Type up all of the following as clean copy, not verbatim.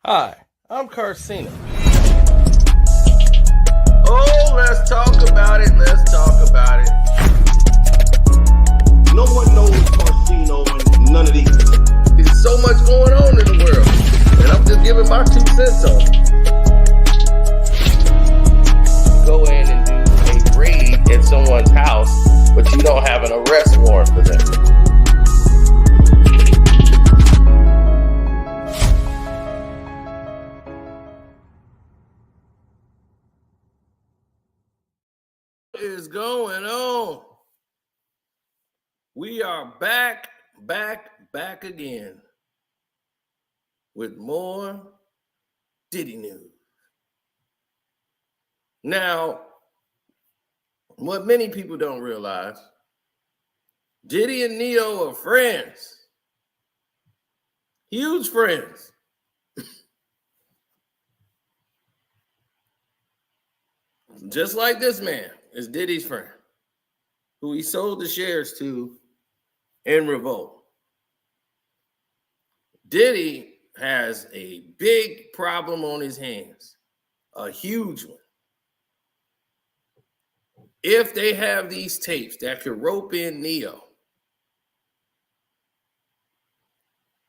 Hi, I'm Carcino. Oh, let's talk about it. Let's talk about it. No one knows Carcino and none of these. There's so much going on in the world, and I'm just giving my 2 cents on it. Go in and do a raid at someone's house, but you don't have an arrest warrant for them. What is going on? We are back again with more Diddy news. Now, what many people don't realize, Diddy and Ne-Yo are friends. Huge friends. Just like this man is Diddy's friend, who he sold the shares to in revolt. Diddy has a big problem on his hands, a huge one. If they have these tapes that could rope in Ne-Yo,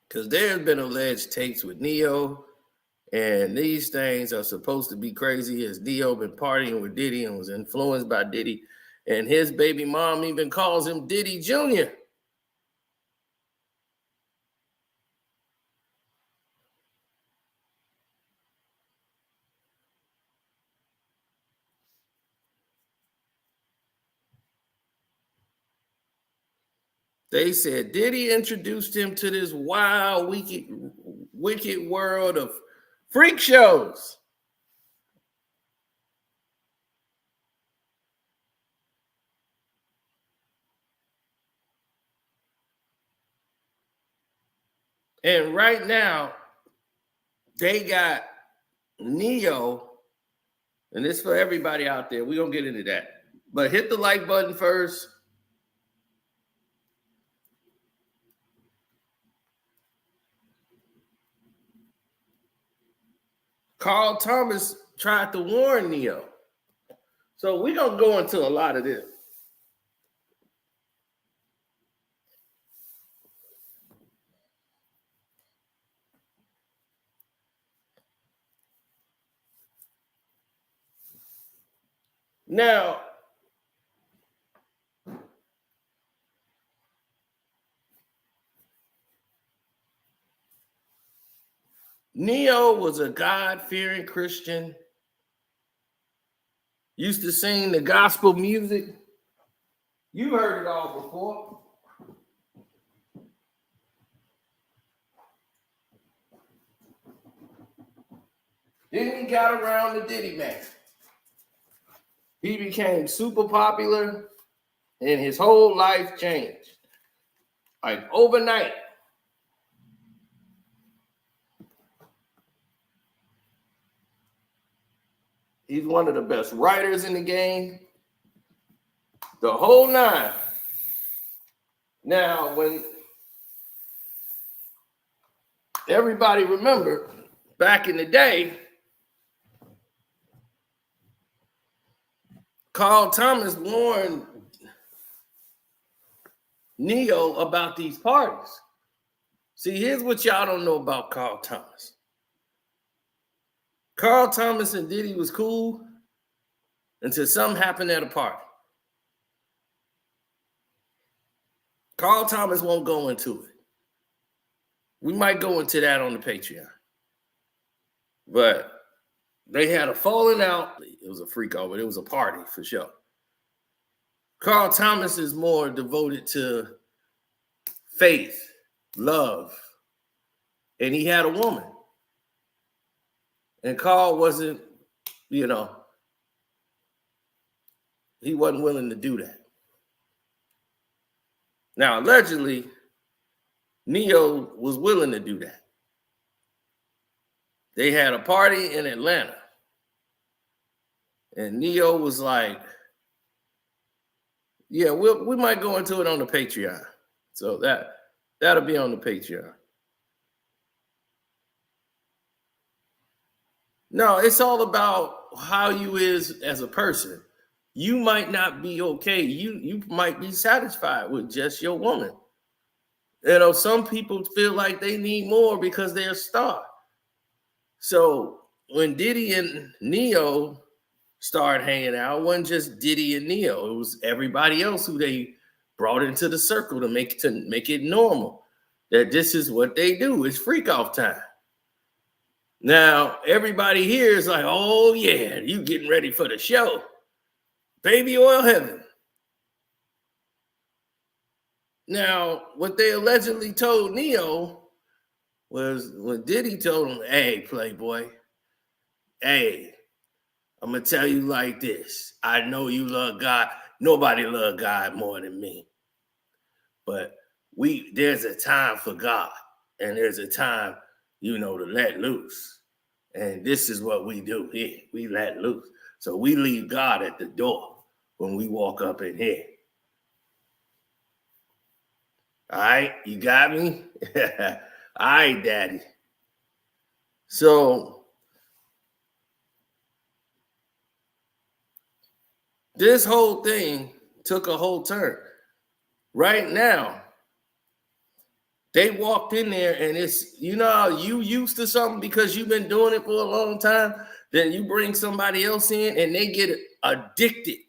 because there's been alleged tapes with Ne-Yo, and these things are supposed to be crazy, as Ne-Yo been partying with Diddy and was influenced by Diddy, and his baby mom even calls him Diddy Jr. They said Diddy introduced him to this wild, wicked world of freak shows. And right now, they got Ne-Yo, and this for everybody out there. We're going to get into that. But hit the like button first. Carl Thomas tried to warn Ne-Yo. So we're going to go into a lot of this. Now, Ne-Yo was a God-fearing Christian, used to sing the gospel music. You heard it all before. Then he got around the Diddy man. He became super popular, and his whole life changed. Like overnight. He's one of the best writers in the game. The whole 9. Now, when everybody remember back in the day, Carl Thomas warned Ne-Yo about these parties. See, here's what y'all don't know about Carl Thomas. Carl Thomas and Diddy was cool until something happened at a party. Carl Thomas won't go into it. We might go into that on the Patreon. But they had a falling out. It was a freak out, but it was a party for sure. Carl Thomas is more devoted to faith, love, and he had a woman. And Carl wasn't, he wasn't willing to do that. Now, allegedly, Ne-Yo was willing to do that. They had a party in Atlanta. And Ne-Yo was like, yeah, we might go into it on the Patreon. So that'll be on the Patreon. No, it's all about how you is as a person. You might not be okay. You might be satisfied with just your woman. You know, some people feel like they need more because they're a star. So when Diddy and Ne-Yo started hanging out, it wasn't just Diddy and Ne-Yo. It was everybody else who they brought into the circle to make it normal. That this is what they do. It's freak off time. Now, everybody here is like, oh yeah, you getting ready for the show. Baby oil heaven. Now, what they allegedly told Ne-Yo was when Diddy told him, hey, Playboy, hey, I'm going to tell you like this. I know you love God. Nobody love God more than me. But there's a time for God. And there's a time, to let loose. And this is what we do here. We let loose. So we leave God at the door when we walk up in here. All right, you got me? All right, Daddy. So this whole thing took a whole turn. Right now, they walked in there and it's, how you used to something because you've been doing it for a long time, then you bring somebody else in and they get addicted.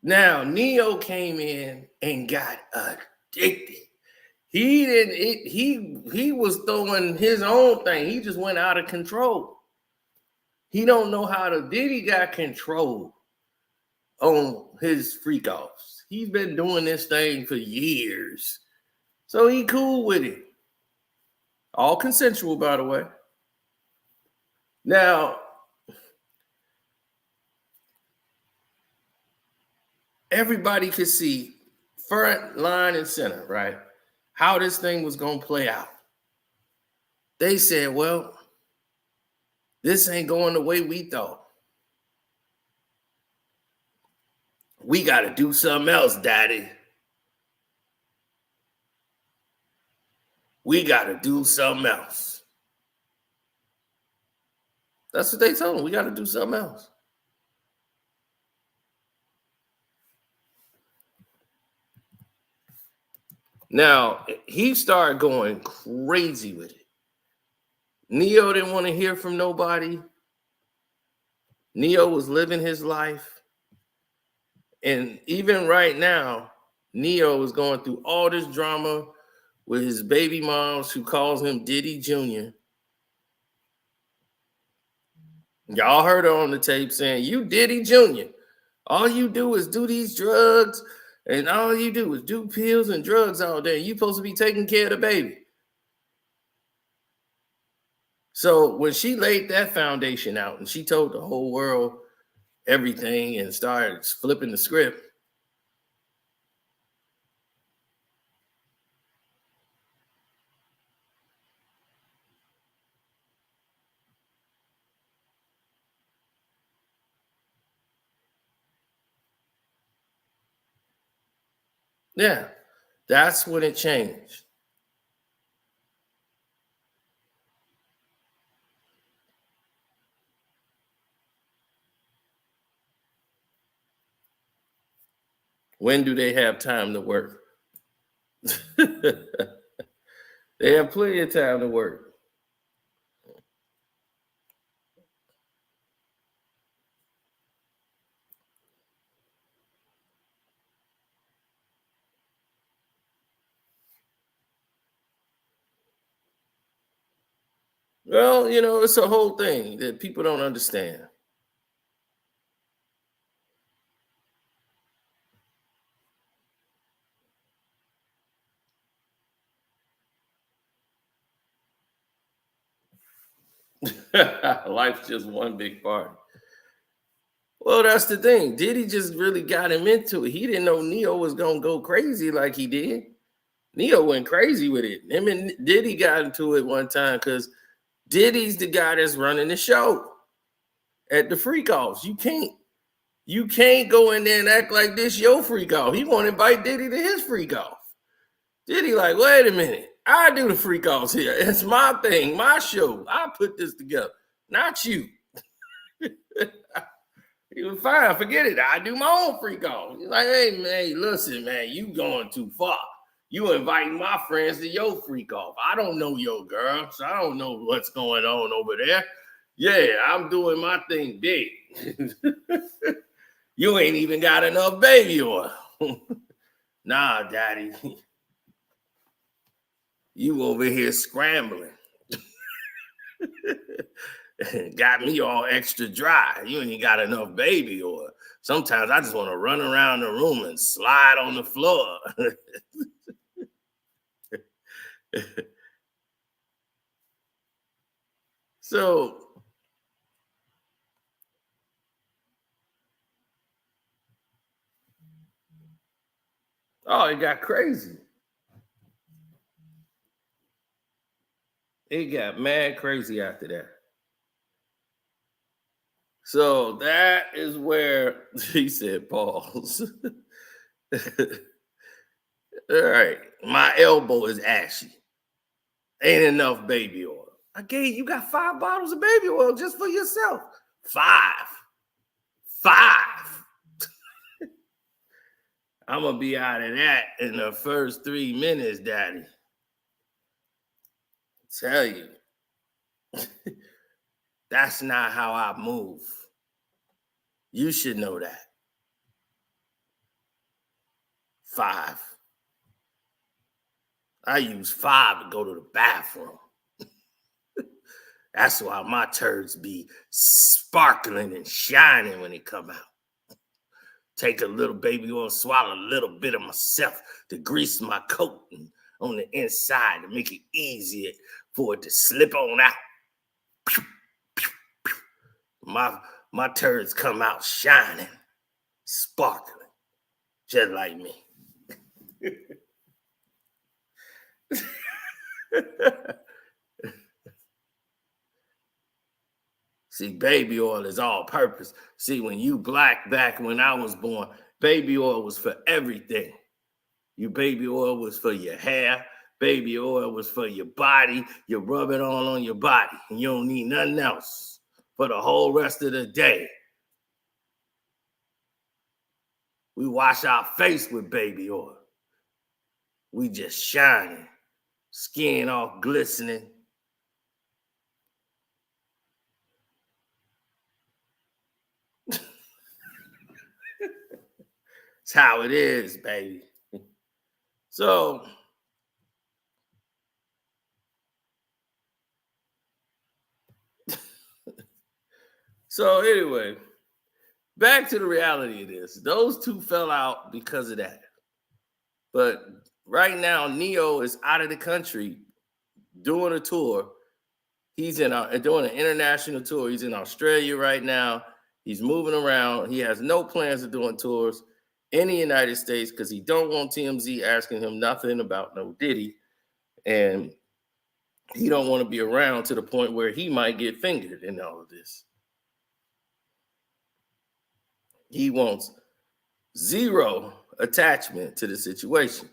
Now, Ne-Yo came in and got addicted. He was throwing his own thing. He just went out of control. He don't know how Diddy got control on his freak offs. He's been doing this thing for years. So he cool with it. All consensual, by the way. Now, everybody could see front, line, and center, right? How this thing was going to play out. They said, well, this ain't going the way we thought. We got to do something else, Daddy. We got to do something else. That's what they told him. We got to do something else. Now, he started going crazy with it. Ne-Yo didn't want to hear from nobody. Ne-Yo was living his life. And even right now, Ne-Yo is going through all this drama with his baby moms who calls him Diddy Jr. Y'all heard her on the tape saying, you Diddy Jr. All you do is do these drugs and all you do is do pills and drugs all day. You supposed to be taking care of the baby. So when she laid that foundation out and she told the whole world everything and started flipping the script, yeah, that's when it changed. When do they have time to work? They have plenty of time to work. Well, it's a whole thing that people don't understand. Life's just one big party. Well, that's the thing. Diddy just really got him into it. He didn't know Ne-Yo was going to go crazy like he did. Ne-Yo went crazy with it. Him and Diddy got into it one time because Diddy's the guy that's running the show at the freak offs. You can't go in there and act like this your freak off. He want to invite Diddy to his freak off. Diddy like, wait a minute. I do the freak offs here. It's my thing, my show. I put this together, not you. He was fine. Forget it. I do my own freak off. He's like, hey, man, listen, man, you going too far. You inviting my friends to your freak off. I don't know your girl, so I don't know what's going on over there. Yeah, I'm doing my thing big. You ain't even got enough baby oil. Nah, daddy. You over here scrambling. Got me all extra dry. You ain't got enough baby oil. Sometimes I just want to run around the room and slide on the floor. So, oh, it got crazy. It got mad crazy after that. So that is where he said, pause. All right, my elbow is ashy. Ain't enough baby oil. You got 5 bottles of baby oil just for yourself. 5. I'm going to be out of that in the first 3 minutes, daddy. Tell you. That's not how I move. You should know that. 5. I use 5 to go to the bathroom. That's why my turds be sparkling and shining when they come out. Take a little baby oil, swallow a little bit of myself to grease my coat and on the inside to make it easier for it to slip on out. My turds come out shining, sparkling, just like me. See, baby oil is all purpose. See, when you black back when I was born, baby oil was for everything. Baby oil was for your hair. Baby oil was for your body. You rub it all on your body, and you don't need nothing else for the whole rest of the day. We wash our face with baby oil. We just shining, skin all glistening. It's how it is, baby. So anyway, back to the reality of this. Those two fell out because of that. But right now, Ne-Yo is out of the country doing a tour. He's doing an international tour. He's in Australia right now. He's moving around. He has no plans of doing tours in the United States because he don't want TMZ asking him nothing about no Diddy. And he don't want to be around to the point where he might get fingered in all of this. He wants zero attachment to the situation.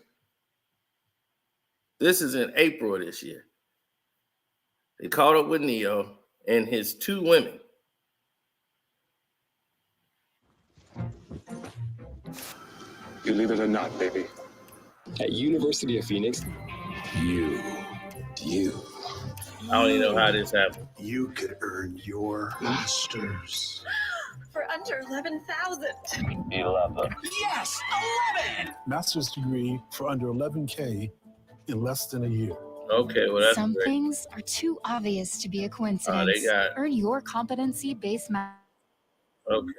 This is in April of this year. They caught up with Ne-Yo and his 2 women. You believe it or not, baby. At University of Phoenix, you. I don't even know how this happened. You could earn your master's. For under 11,000. 11. Yes, 11! Master's degree for under 11K in less than a year. Okay, well, that's Some great. things are too obvious to be a coincidence. Earn your competency-based Okay.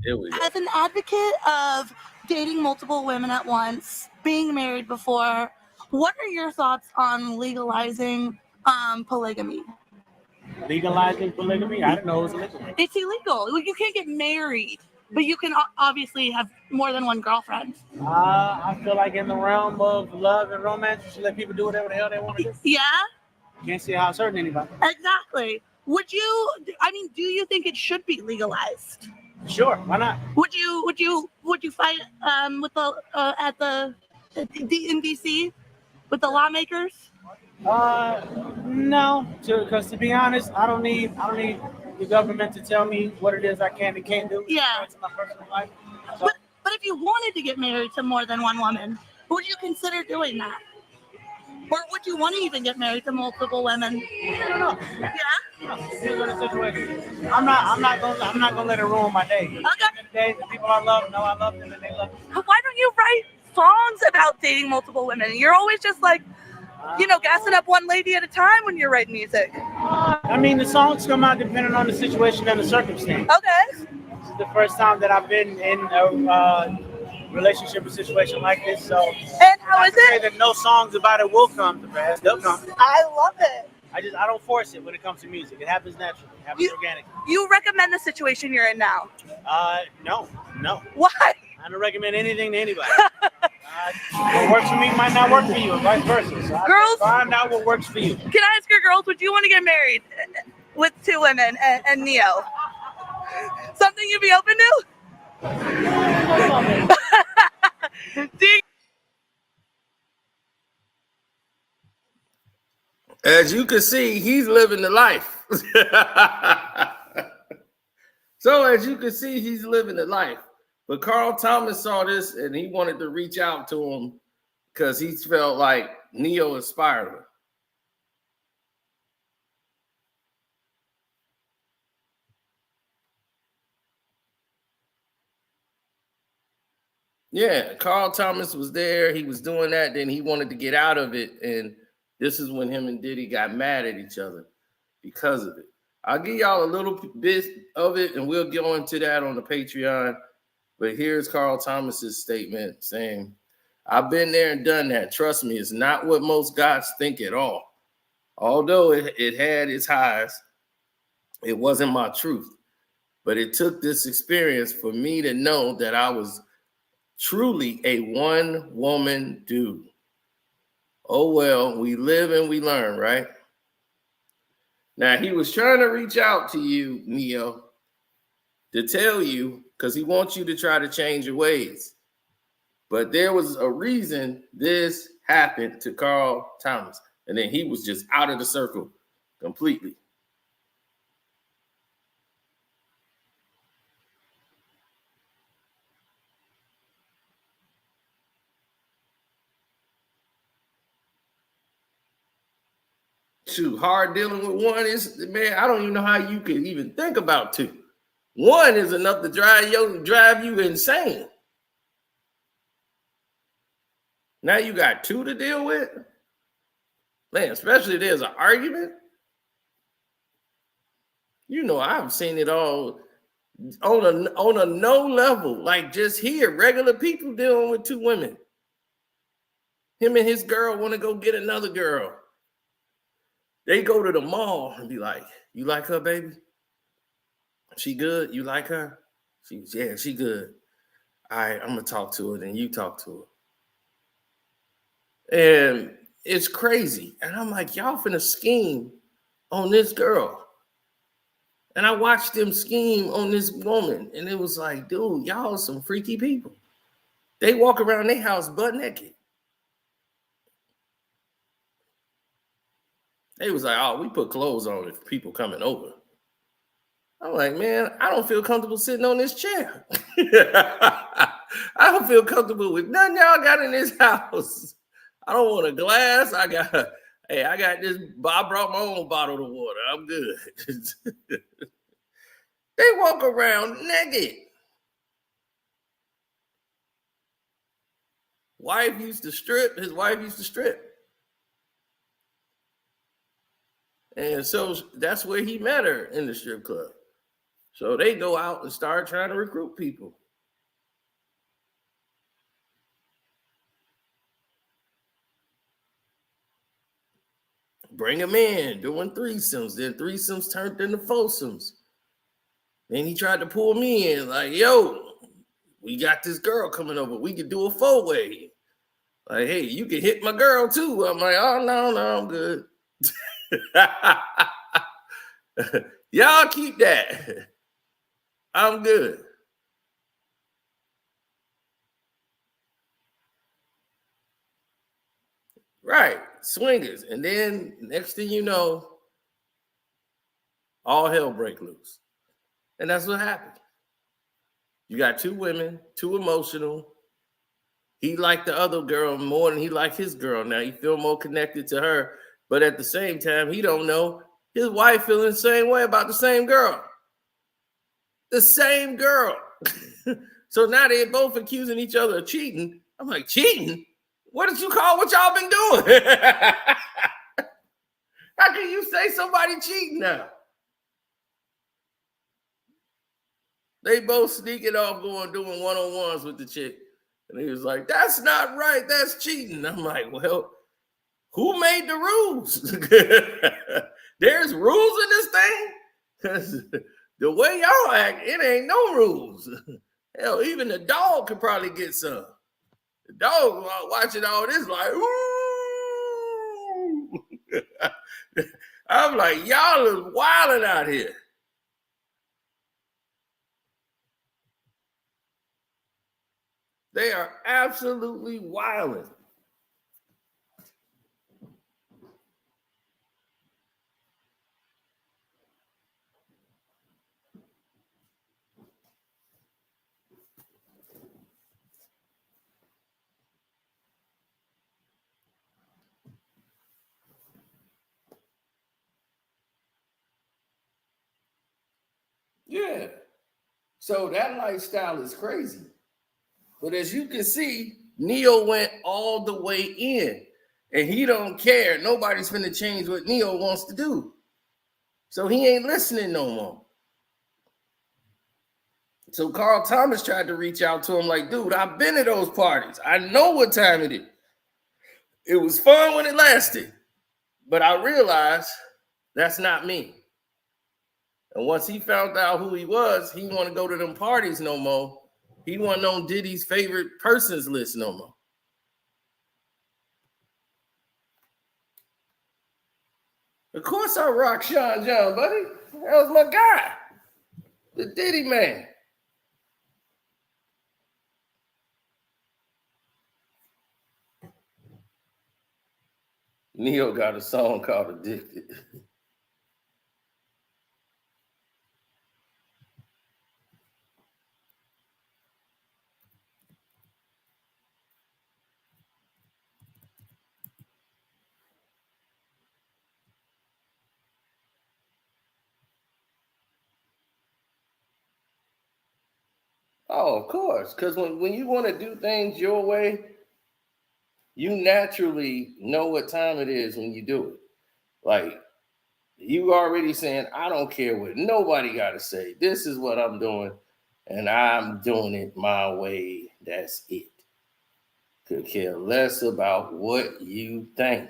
Here we go. As an advocate of dating multiple women at once, being married before, what are your thoughts on legalizing polygamy? Legalizing polygamy? I didn't know it was illegal. It's illegal. You can't get married, but you can obviously have more than one girlfriend. I feel like in the realm of love and romance, you should let people do whatever the hell they want to do. Yeah? Can't see how it's hurting anybody. Exactly. Do you think it should be legalized? Sure, why not? Would you fight with the at the in DC with the lawmakers? No, because to be honest, I don't need the government to tell me what it is I can and can't do. Yeah. It's my personal life. So, But if you wanted to get married to more than one woman, would you consider doing that? Or would you want to even get married to multiple women? I don't know. Yeah. Depends on the situation. I'm not gonna let it ruin my day. Okay. At the end of the day, the people I love know I love them and they love me. Why don't you write songs about dating multiple women? You're always just like, gassing up one lady at a time when you're writing music. I mean, the songs come out depending on the situation and the circumstance. Okay. This is the first time that I've been in a relationship or situation like this, so. And how is Say it? that no songs about it will come to pass. They'll come. I love it. I don't force it when it comes to music. It happens naturally. It happens organically. You recommend the situation you're in now? No. Why? I don't recommend anything to anybody. What works for me might not work for you, and vice versa. So Girls, find out what works for you. Can I ask your girls, would you want to get married with 2 women and Ne-Yo? Something you'd be open to? As you can see, he's living the life. So as you can see, he's living the life. But Carl Thomas saw this and he wanted to reach out to him because he felt like Ne-Yo inspired him. Yeah, Carl Thomas was there. He was doing that. Then he wanted to get out of it. And this is when him and Diddy got mad at each other because of it. I'll give y'all a little bit of it, and we'll go into that on the Patreon. But here's Carl Thomas's statement saying, I've been there and done that. Trust me, it's not what most guys think at all. Although it had its highs, it wasn't my truth. But it took this experience for me to know that I was truly a one-woman dude. Oh, well, we live and we learn, right? Now, he was trying to reach out to you, Ne-Yo, to tell you, because he wants you to try to change your ways. But there was a reason this happened to Carl Thomas. And then he was just out of the circle completely. Shoot, hard dealing with one is, man, I don't even know how you could even think about 2. 1 is enough to drive you insane. Now you got 2 to deal with? Man, especially if there's an argument. You know, I've seen it all on a no level, like just here, regular people dealing with 2 women. Him and his girl want to go get another girl. They go to the mall and be like, you like her, baby? She good? You like her? Yeah, she good. All right, I'm going to talk to her, then you talk to her. And it's crazy. And I'm like, y'all finna scheme on this girl. And I watched them scheme on this woman. And it was like, dude, y'all some freaky people. They walk around their house butt naked. They was like, oh, we put clothes on if people coming over. I'm like, man, I don't feel comfortable sitting on this chair. I don't feel comfortable with nothing y'all got in this house. I don't want a glass. I got this. I brought my own bottle of water. I'm good. They walk around naked. His wife used to strip. And so that's where he met her, in the strip club. So they go out and start trying to recruit people. Bring them in, doing threesomes. Then threesomes turned into foursomes. Then he tried to pull me in, like, yo, we got this girl coming over. We could do a 4-way. Like, hey, you can hit my girl too. I'm like, oh, no, I'm good. Y'all keep that. I'm good. Right, swingers. And then next thing you know, all hell break loose. And that's what happened. You got two women, too emotional. He liked the other girl more than he liked his girl. Now he feel more connected to her, but at the same time, he don't know his wife feeling the same way about the same girl. The same girl. So now they're both accusing each other of cheating. I'm like, cheating? What did you call what y'all been doing? How can you say somebody cheating now? They both sneaking off doing one-on-ones with the chick. And he was like, that's not right. That's cheating. I'm like, well, who made the rules? There's rules in this thing? Because the way y'all act, it ain't no rules. Hell, even the dog could probably get some. The dog watching all this like, ooh. I'm like, y'all is wilding out here. They are absolutely wilding. Yeah. So that lifestyle is crazy. But as you can see, Ne-Yo went all the way in. And he don't care. Nobody's finna change what Ne-Yo wants to do. So he ain't listening no more. So Carl Thomas tried to reach out to him like, dude, I've been to those parties. I know what time it is. It was fun when it lasted. But I realized that's not me. And once he found out who he was, he didn't want to go to them parties no more. He wasn't on Diddy's favorite persons list no more. Of course I rock Sean John, buddy. That was my guy. The Diddy man. Ne-Yo got a song called Addicted. Oh, of course. Because when you want to do things your way, you naturally know what time it is when you do it. Like, you already saying, I don't care what nobody got to say. This is what I'm doing, and I'm doing it my way. That's it. Could care less about what you think.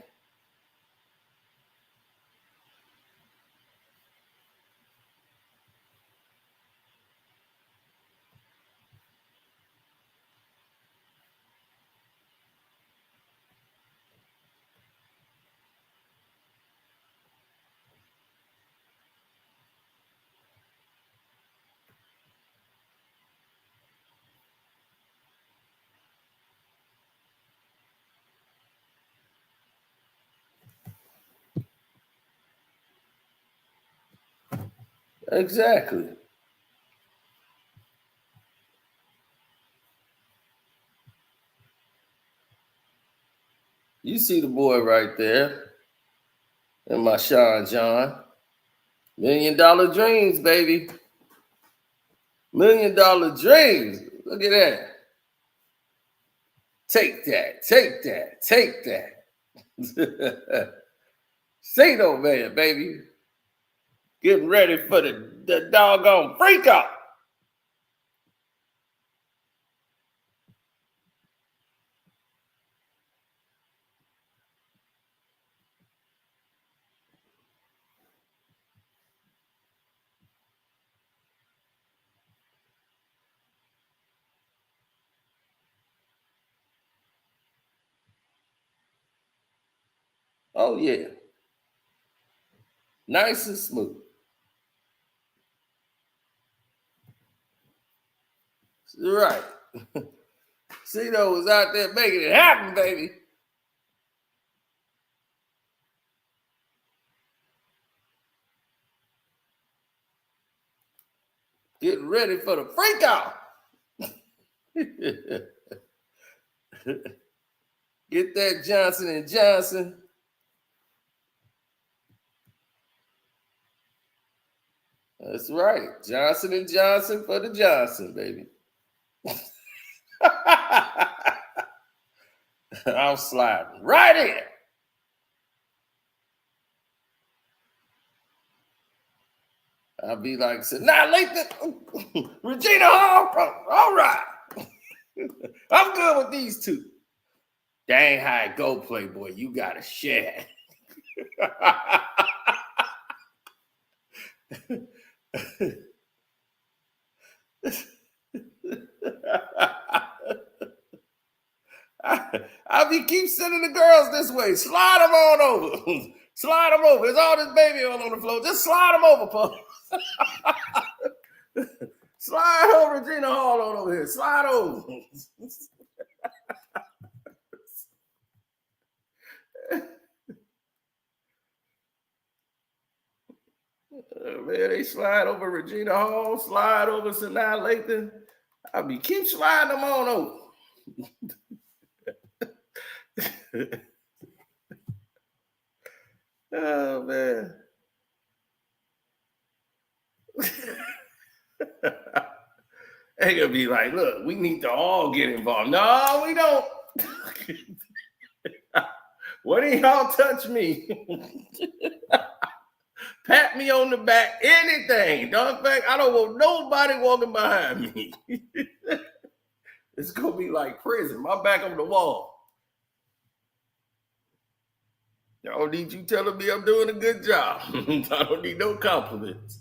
Exactly. You see the boy right there in my Sean John. $1 Million Dreams, baby. $1 Million Dreams. Look at that. Take that, take that, take that. Say no man, baby. Getting ready for the doggone freak out. Oh, yeah. Nice and smooth. Right. Cito was out there making it happen, baby. Get ready for the freak out. Get that Johnson & Johnson. That's right. Johnson & Johnson for the Johnson, baby. I'm sliding right in. I'll be like, annihilate Regina Hall. All right. I'm good with these two. Dang how it go, Playboy. You got to share. I be keep sending the girls this way. Slide them on over. Slide them over. There's all this baby all on the floor. Just slide them over, folks. Slide over Regina Hall on over here. Slide over. Man, they slide over Regina Hall, slide over Sanaa Lathan. I be keep sliding them on over. Oh man. They gonna be like, look, we need to all get involved. No, we don't. What do y'all touch me? Pat me on the back, anything. Dog back. I don't want nobody walking behind me. It's gonna be like prison. My back on the wall. I don't need you telling me I'm doing a good job. I don't need no compliments.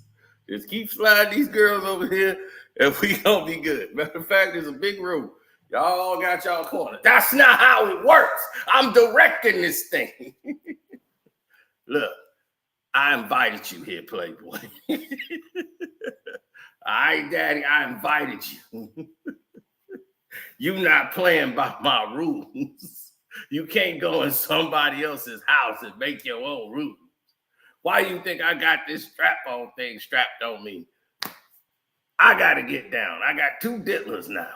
Just keep sliding these girls over here and we gonna be good. Matter of fact, there's a big room. Y'all all got y'all corner. That's not how it works. I'm directing this thing. Look, I invited you here, Playboy. All right, Daddy, I invited you. You not playing by my rules. You can't go in somebody else's house and make your own rules. Why you think I got this strap-on thing strapped on me? I got to get down. I got 2 diddlers now.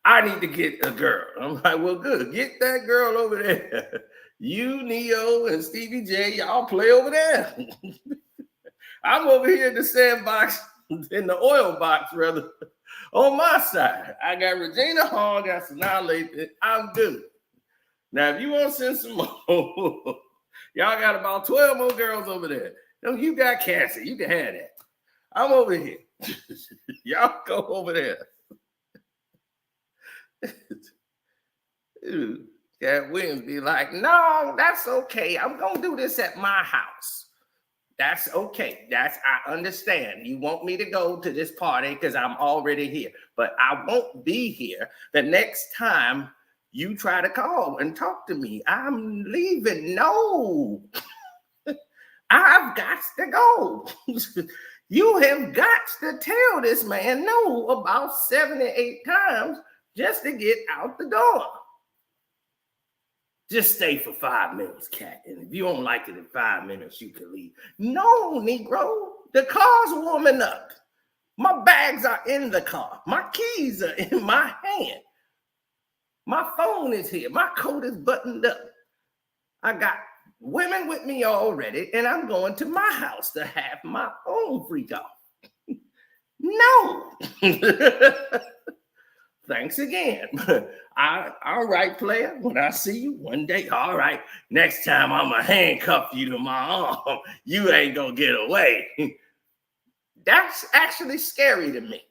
I need to get a girl. I'm like, well, good. Get that girl over there. You, Ne-Yo, and Stevie J, y'all play over there. I'm over here in the sandbox, in the oil box, rather, on my side. I got Regina Hall, got Sanaa Lathan. I'm good. Now, if you want to send some more, y'all got about 12 more girls over there. No, you got Cassie. You can have that. I'm over here. Y'all go over there. Cat Williams be like, no, that's okay. I'm going to do this at my house. That's okay. I understand. You want me to go to this party because I'm already here. But I won't be here the next time you try to call and talk to me. I'm leaving. No. I've got to go. You have got to tell this man no about 7 or 8 times just to get out the door. Just stay for 5 minutes, Cat. And if you don't like it in 5 minutes, you can leave. No, Negro. The car's warming up. My bags are in the car. My keys are in my hand. My phone is here. My coat is buttoned up. I got women with me already, and I'm going to my house to have my own freak off. No. Thanks again. All right, player. When I see you one day, all right, next time I'm going to handcuff you to my arm. You ain't going to get away. That's actually scary to me.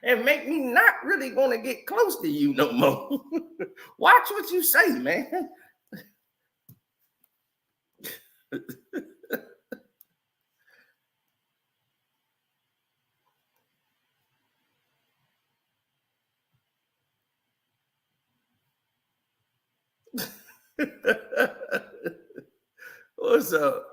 And make me not really want to get close to you no more. Watch what you say, man. What's up?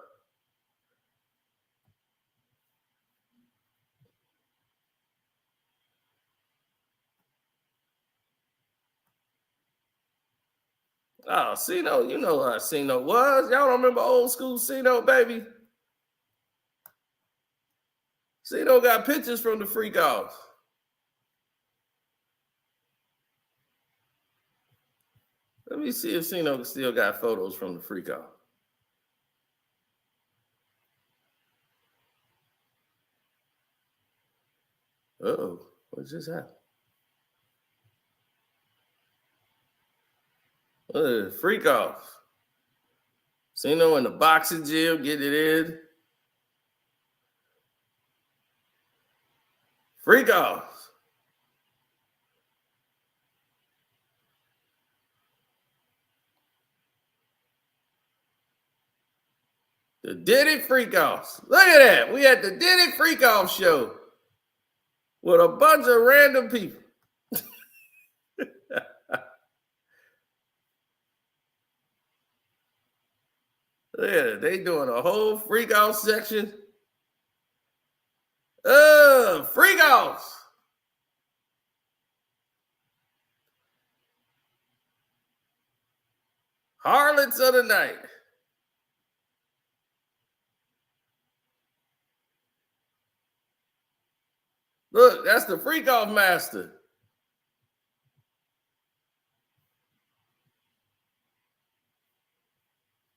Oh, Cino, you know how Cino was. Y'all don't remember old school Cino, baby? Sino got pictures from the freak offs. Let me see if Sino still got photos from the freak off. Uh-oh, what just happened? Freak off. Sino in the boxing gym, get it in. Freak off. The Diddy freak offs. Look at that. We had the Diddy freak off show with a bunch of random people. Yeah, they doing a whole freak off section. Freak offs. Harlots of the night. Look, that's the freak off master.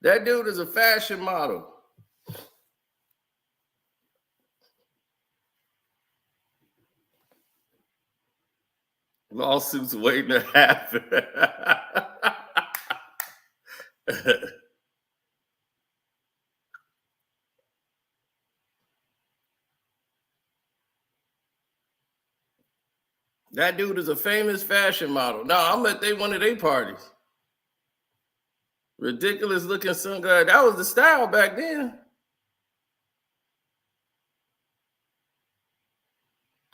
That dude is a fashion model. Lawsuits waiting to happen. That dude is a famous fashion model. No, I'm at one of their parties. Ridiculous looking sunglasses. That was the style back then.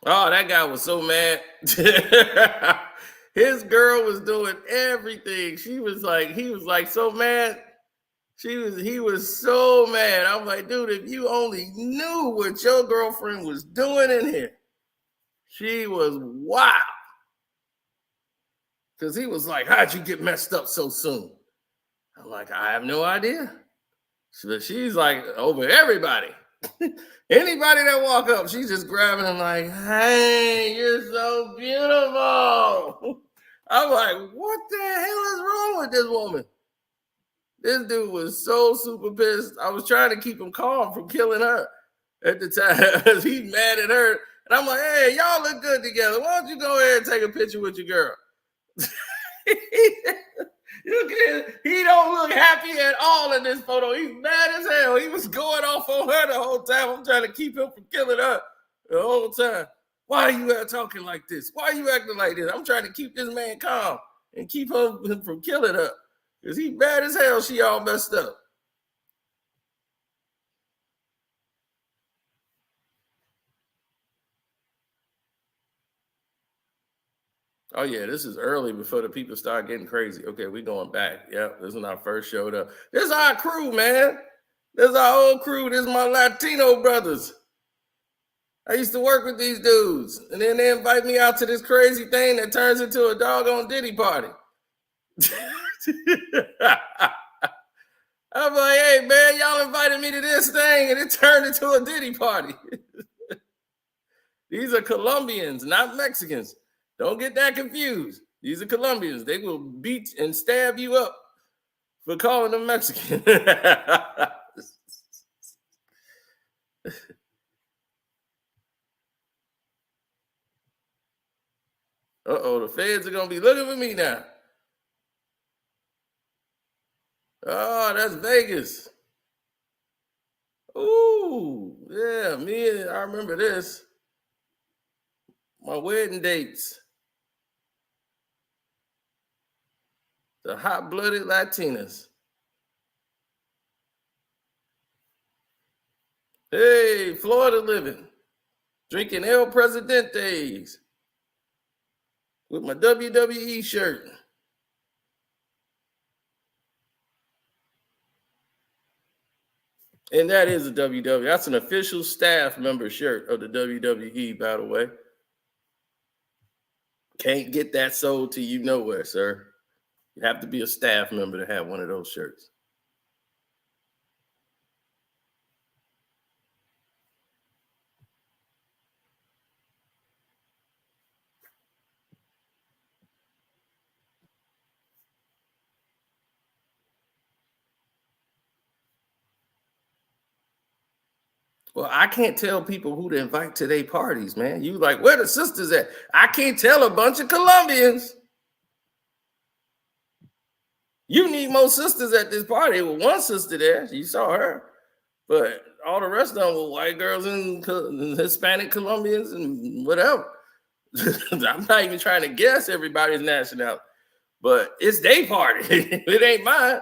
Oh, that guy was so mad. His girl was doing everything. He was like so mad. He was so mad. I'm like, dude, if you only knew what your girlfriend was doing in here. She was wild. Because he was like, how'd you get messed up so soon? I'm like, I have no idea. But she's like over everybody. Anybody that walk up, she's just grabbing him like, hey, you're so beautiful. I'm like, what the hell is wrong with this woman? This dude was so super pissed. I was trying to keep him calm from killing her at the time. He's mad at her. And I'm like, hey, y'all look good together. Why don't you go ahead and take a picture with your girl? He don't look happy at all in this photo. He's mad as hell. He was going off on her the whole time. I'm trying to keep him from killing her the whole time. Why are you talking like this? Why are you acting like this? I'm trying to keep this man calm and keep him from killing her. Because he's mad as hell. She all messed up. Oh, yeah, this is early before the people start getting crazy. Okay, we going back. Yep, this is when I first showed up. This is our crew, man. This is our whole crew. This is my Latino brothers. I used to work with these dudes. And then they invite me out to this crazy thing that turns into a doggone Diddy party. I'm like, hey, man, y'all invited me to this thing, and it turned into a Diddy party. These are Colombians, not Mexicans. Don't get that confused. These are Colombians. They will beat and stab you up for calling them Mexican. Uh-oh, the feds are going to be looking for me now. Oh, that's Vegas. Ooh, yeah, I remember this. My wedding dates. The hot-blooded Latinas. Hey, Florida living. Drinking El Presidentes. With my WWE shirt. And that is a WWE. That's an official staff member shirt of the WWE, by the way. Can't get that sold to you nowhere, sir. You have to be a staff member to have one of those shirts. Well, I can't tell people who to invite to their parties, man. You like, where the sisters at? I can't tell a bunch of Colombians. You need more sisters at this party. With one sister there, you saw her. But all the rest of them were white girls and Hispanic Colombians and whatever. I'm not even trying to guess everybody's nationality. But it's their party. It ain't mine.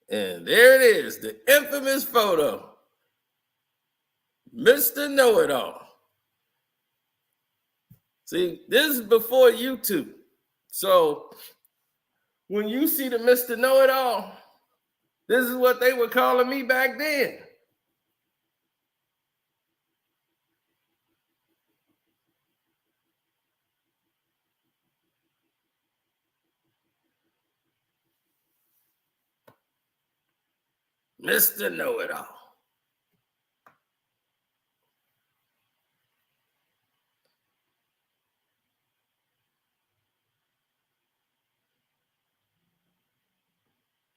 And there it is, the infamous photo. Mr. Know-It-All. See, this is before YouTube. So when you see the Mr. Know-It-All, this is what they were calling me back then. Mr. Know-It-All.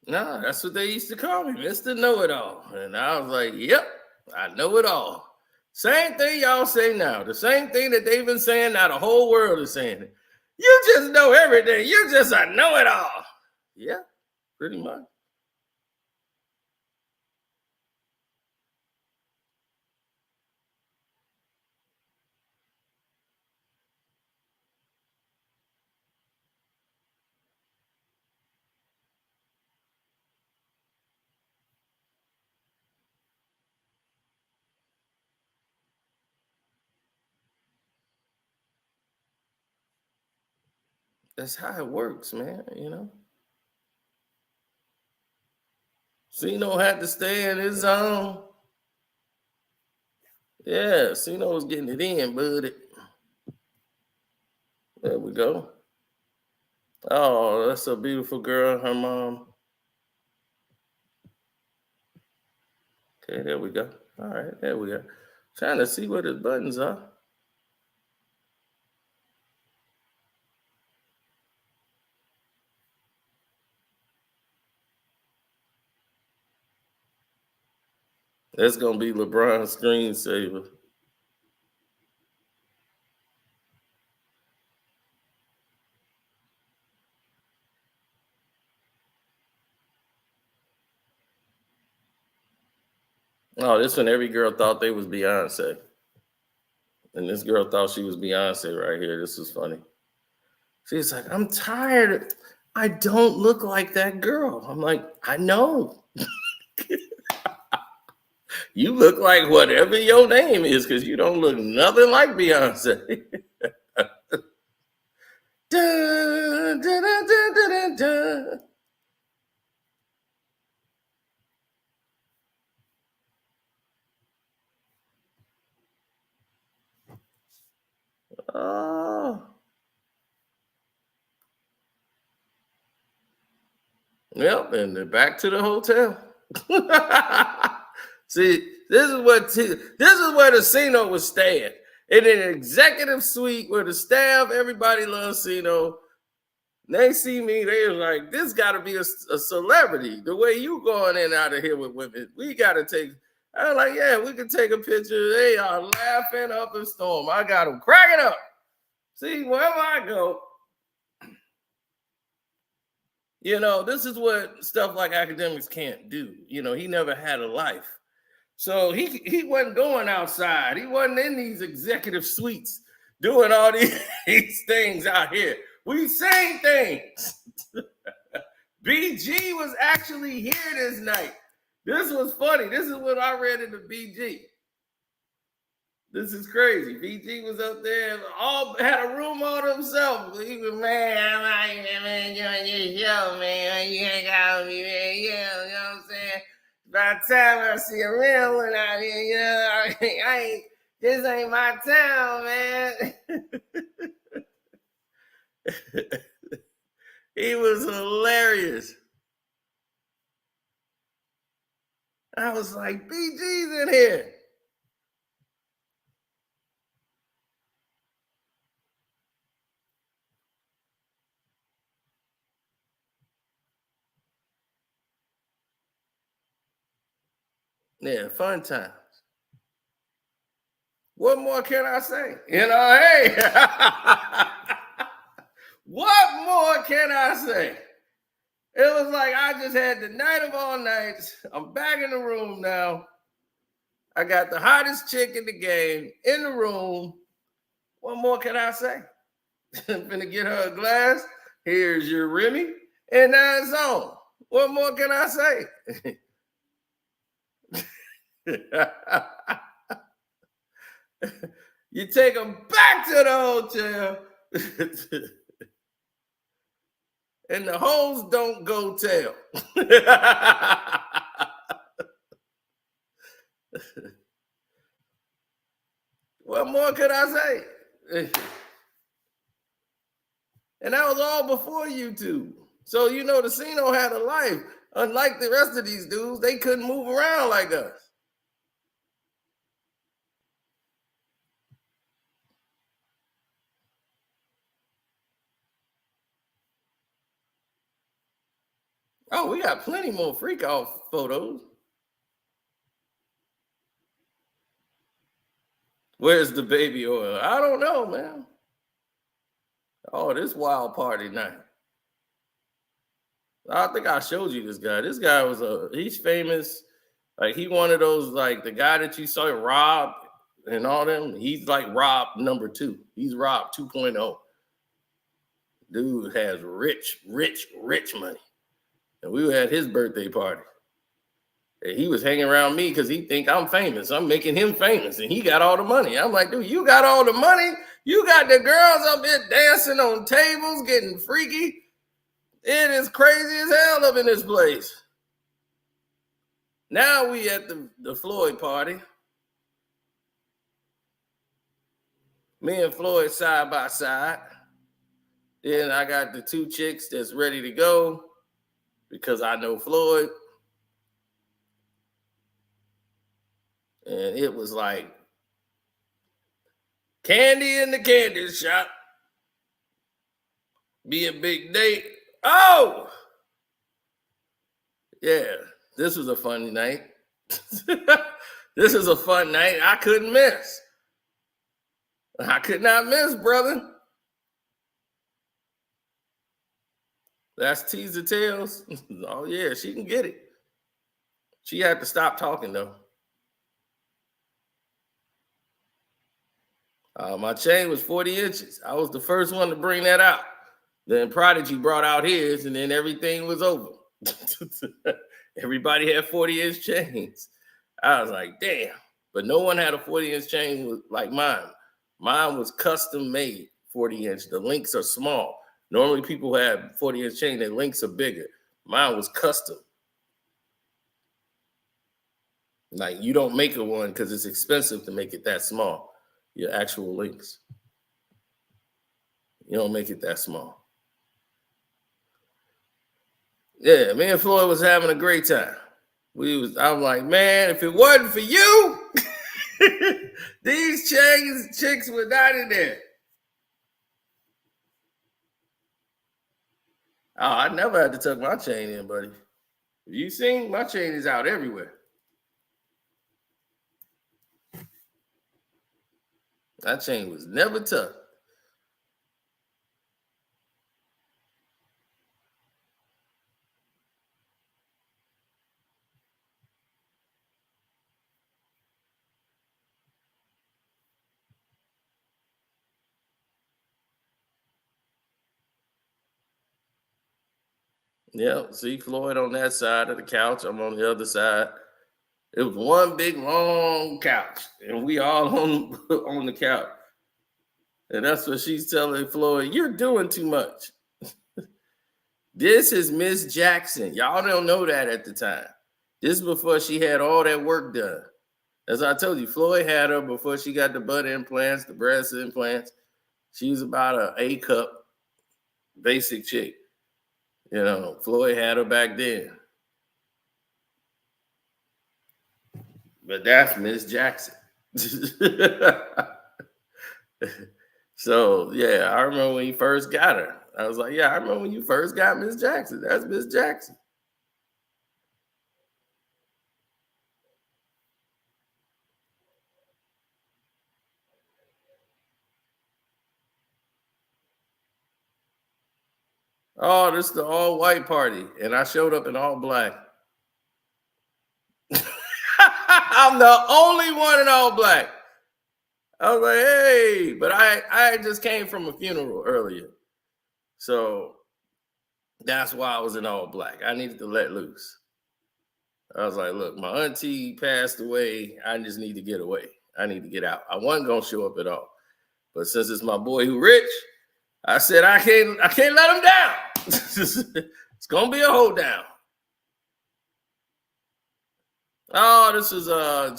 No, that's what they used to call me, Mr. Know-It-All. And I was like, yep, I know it all. Same thing y'all say now. The same thing that they've been saying now. The whole world is saying it. You just know everything. You just a know-it-all. Yeah, pretty much. That's how it works, man, you know. Cino had to stay in his zone. Yeah, Cino was getting it in, buddy. There we go. Oh, that's a beautiful girl, her mom. Okay, there we go. All right, there we go. Trying to see where the buttons are. That's going to be LeBron's screensaver. Oh, this one, every girl thought they was Beyonce. And this girl thought she was Beyonce right here. This is funny. She's like, I'm tired. I don't look like that girl. I'm like, I know. You look like whatever your name is because you don't look nothing like Beyonce. Dun, dun, dun, dun, dun, dun. Oh. Yep, and they're back to the hotel. See, this is where the Cino was staying. In an executive suite where the staff, everybody loves Cino. They see me, they was like, this got to be a celebrity. The way you going in and out of here with women, we got to take. I was like, yeah, we can take a picture. They are laughing up a storm. I got them cracking up. See, wherever I go, you know, this is what stuff like academics can't do. You know, he never had a life. So he wasn't going outside. He wasn't in these executive suites doing all these things out here. We saying things. BG was actually here this night. This was funny. This is what I read in the BG. This is crazy. BG was up there, all had a room all to himself. He was, man, I'm out here, man, doing this show, man. You ain't got me, man. You know what I'm saying? By the time I see a real one out here, you know, this ain't my town, man. He was hilarious. I was like, BG's in here. Yeah, fun times. What more can I say? You know, hey, what more can I say? It was like I just had the night of all nights. I'm back in the room now. I got the hottest chick in the game in the room. What more can I say? I'm gonna get her a glass. Here's your Remy. And now it's on. What more can I say? You take them back to the hotel. And the hoes don't go tell. What more could I say? And that was all before YouTube. So, you know, the Cino had a life. Unlike the rest of these dudes, they couldn't move around like us. Oh, we got plenty more freak off photos. Where's the baby oil? I don't know, man. Oh, this wild party night. I think I showed you this guy. This guy was he's famous. Like, he one of those, like, the guy that you saw Rob and all them. He's like Rob number 2. He's Rob 2.0. Dude has rich money. And we were at his birthday party. And he was hanging around me because he think I'm famous. I'm making him famous. And he got all the money. I'm like, dude, you got all the money? You got the girls up there dancing on tables, getting freaky. It is crazy as hell up in this place. Now we at the Floyd party. Me and Floyd side by side. Then I got the 2 chicks that's ready to go because I know Floyd. And it was like candy in the candy shop. Be a big date. Oh! Yeah, this was a fun night. This is a fun night I couldn't miss. I could not miss, brother. That's teaser tails. Oh, yeah, she can get it. She had to stop talking, though. My chain was 40 inches. I was the first one to bring that out. Then Prodigy brought out his, and then everything was over. Everybody had 40-inch chains. I was like, damn. But no one had a 40-inch chain like mine. Mine was custom made 40-inch. The links are small. Normally people have 40-inch chain, their links are bigger. Mine was custom. Like, you don't make a one because it's expensive to make it that small. Your actual links. You don't make it that small. Yeah, me and Floyd was having a great time. I'm like, man, if it wasn't for you, these chicks were not in there. Oh, I never had to tuck my chain in, buddy. You seen, my chain is out everywhere. That chain was never tucked. Yeah, see Floyd on that side of the couch. I'm on the other side. It was one big long couch, and we all on the couch. And that's what she's telling Floyd, you're doing too much. This is Miss Jackson. Y'all don't know that at the time. This is before she had all that work done. As I told you, Floyd had her before she got the butt implants, the breast implants. She was about an A-cup basic chick. You know, Floyd had her back then. But that's Miss Jackson. So, yeah, I remember when he first got her. I was like, yeah, I remember when you first got Miss Jackson. That's Miss Jackson. Oh, this is the all-white party. And I showed up in all black. I'm the only one in all black. I was like, hey, but I just came from a funeral earlier. So that's why I was in all black. I needed to let loose. I was like, look, my auntie passed away. I just need to get away. I need to get out. I wasn't going to show up at all. But since it's my boy who rich, I said, I can't let him down. It's going to be a hold down. Oh, this is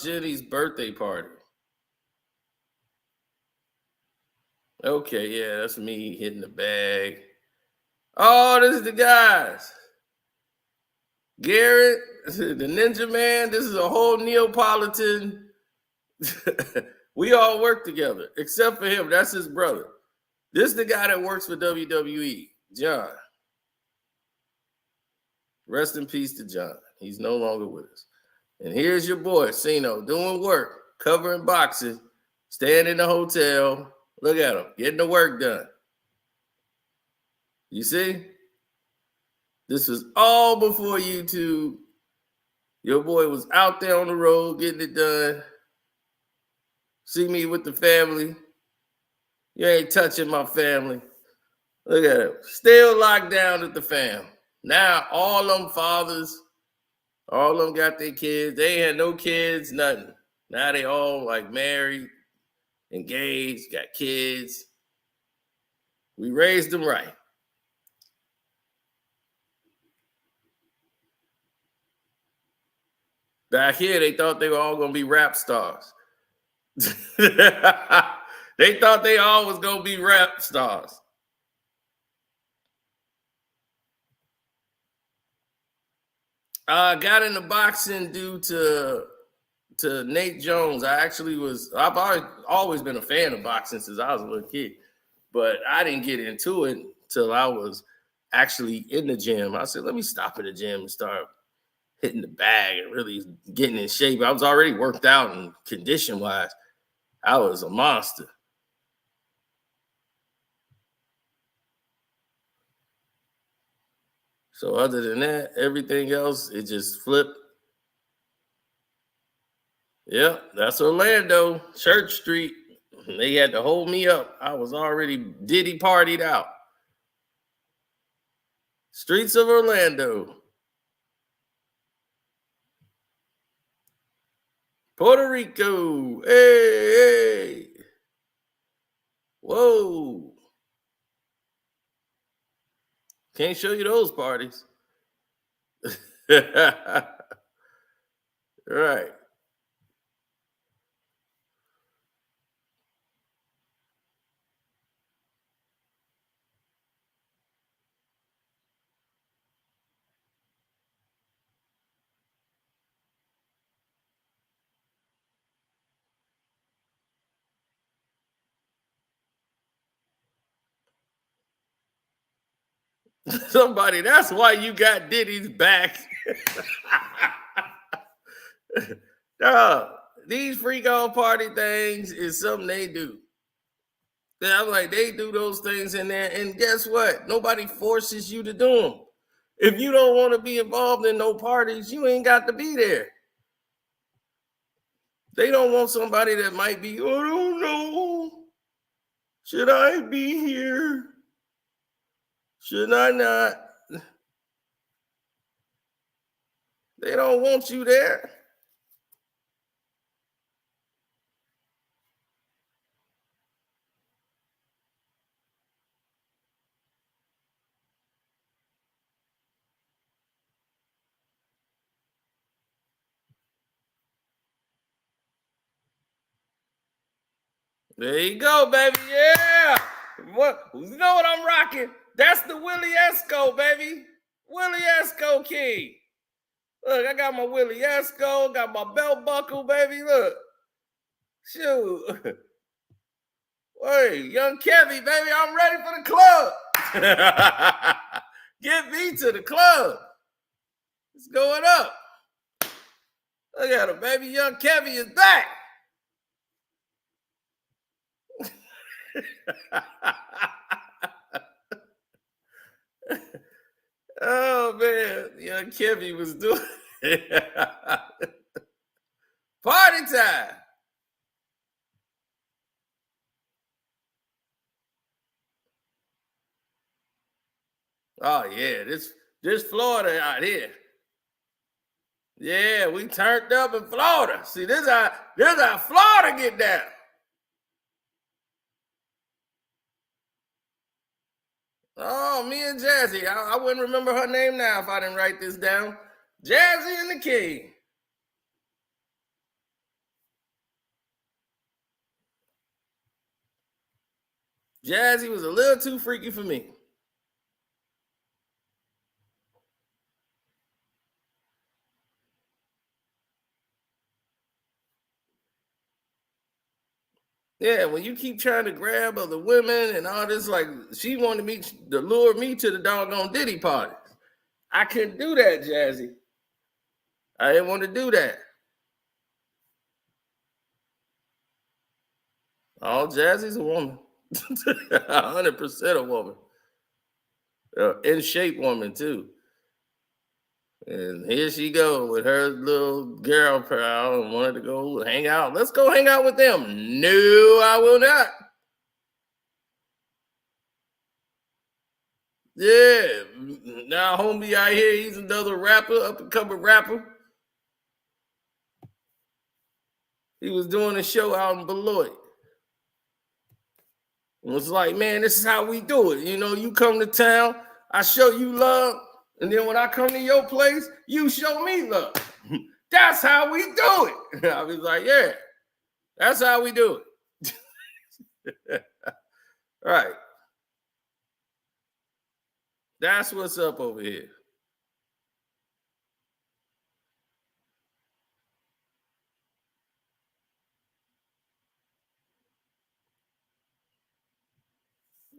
Jenny's birthday party. Okay, yeah, that's me hitting the bag. Oh, this is the guys. Garrett, the Ninja Man. This is a whole Neapolitan. We all work together, except for him. That's his brother. This is the guy that works for WWE, John. Rest in peace to John. He's no longer with us. And here's your boy, Sino, doing work, covering boxing, staying in the hotel. Look at him, getting the work done. You see? This was all before YouTube. Your boy was out there on the road getting it done. See me with the family. You ain't touching my family. Look at him. Still locked down at the fam. Now all them fathers, all them got their kids. They ain't had no kids, nothing. Now they all like married, engaged, got kids. We raised them right. Back here, they thought they were all going to be rap stars. They thought they all was going to be rap stars. I got into boxing due to Nate Jones. I've always been a fan of boxing since I was a little kid, but I didn't get into it until I was actually in the gym. I said, let me stop at the gym and start hitting the bag and really getting in shape. I was already worked out and condition-wise. I was a monster. So other than that, everything else, it just flipped. Yep, that's Orlando, Church Street. They had to hold me up. I was already Diddy partied out. Streets of Orlando. Puerto Rico. Hey. Whoa. Can't show you those parties. Right. Somebody, that's why you got Diddy's back. These freak on party things is something they do. I'm like, they do those things in there, and guess what? Nobody forces you to do them. If you don't want to be involved in no parties, you ain't got to be there. They don't want somebody that might be, I don't know. Should I be here? Should I not? They don't want you there. There you go, baby. Yeah. What? You know what I'm rocking? That's the Willie Esco, baby. Willie Esco King. Look, I got my Willie Esco, got my belt buckle, baby. Look. Shoot. Hey, young Kevy, baby, I'm ready for the club. Get me to the club. It's going up. Look at him, baby. Young Kevy is back. Oh man, young Kevy was doing party time. Oh yeah, this Florida out here. Yeah, we turned up in Florida. See, this how Florida get down. Oh, me and Jazzy. I wouldn't remember her name now if I didn't write this down. Jazzy and the King. Jazzy was a little too freaky for me. Yeah, when you keep trying to grab other women and all this, like she wanted me to lure me to the doggone Diddy party. I couldn't do that, Jazzy. I didn't want to do that. Oh, Jazzy's a woman. 100% a woman. In shape woman, too. And here she go with her little girl pal and wanted to go hang out. Let's go hang out with them. No, I will not. Yeah. Now homie out here, he's another rapper, up-and-coming rapper. He was doing a show out in Beloit. It was like, man, this is how we do it. You know, you come to town, I show you love, and then when I come to your place, you show me love. That's how we do it. I was like, yeah, that's how we do it. Right. That's what's up over here.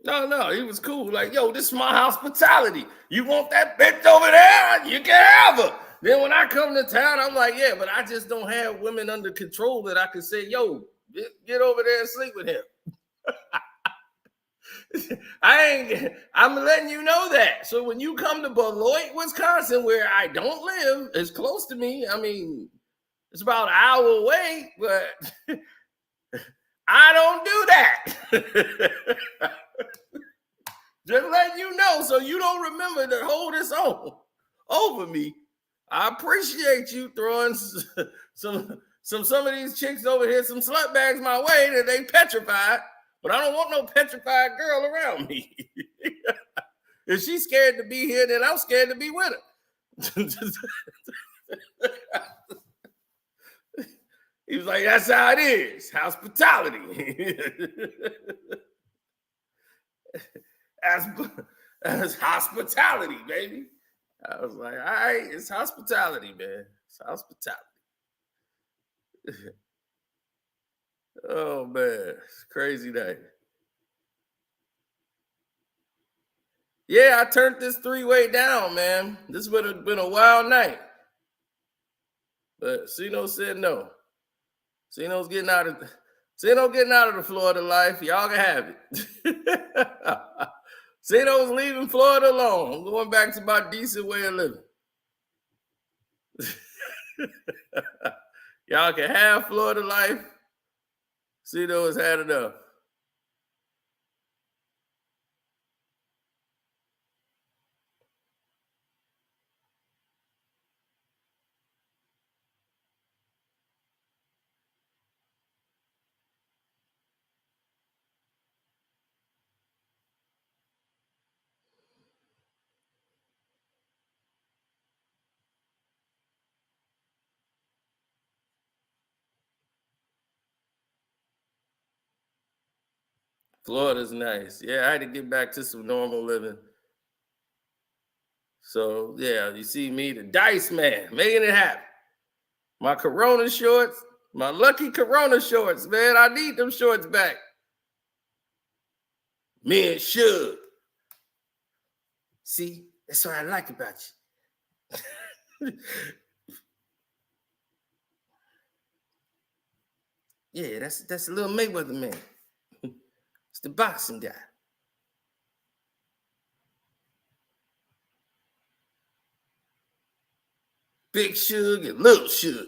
No, he was cool. Like, yo, this is my hospitality. You want that bitch over there? You can have her. Then when I come to town, I'm like, yeah, but I just don't have women under control that I can say, yo, get over there and sleep with him. I'm letting you know that. So when you come to Beloit, Wisconsin, where I don't live, it's close to me. I mean, it's about an hour away, but I don't do that. Just letting you know so you don't remember to hold this on over me. I appreciate you throwing some of these chicks over here, some slut bags my way that they petrified, but I don't want no petrified girl around me. If she's scared to be here, then I'm scared to be with her. He was like, that's how it is. Hospitality. That's hospitality, baby. I was like, all right, it's hospitality, man. It's hospitality. Oh, man. It's a crazy day. Yeah, I turned this three-way down, man. This would have been a wild night. But Sino said no. Sino's getting out of the Florida life. Y'all can have it. Sino's leaving Florida alone. I'm going back to my decent way of living. Y'all can have Florida life. Sino has had enough. Florida's nice. Yeah, I had to get back to some normal living. So, yeah, you see me, the Dice Man, making it happen. My Corona shorts, my lucky Corona shorts, man. I need them shorts back. Me and Suge. See, that's what I like about you. Yeah, that's a little Mayweather man. It's the boxing guy. Big Suge and Little Suge.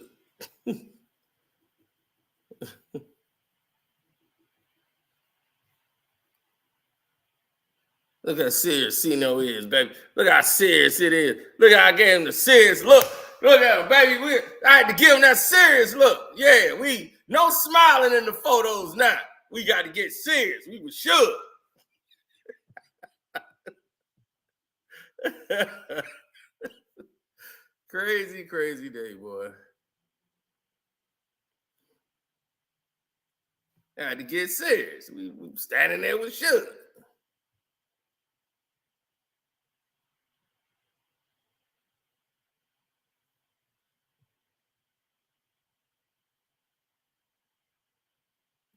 Look how serious Sino is, baby. Look how serious it is. Look how I gave him the serious look. Look at him, baby. I had to give him that serious look. Yeah, no smiling in the photos now. We got to get serious. We were sure. Crazy, crazy day, boy. I had to get serious. We were standing there with Suge.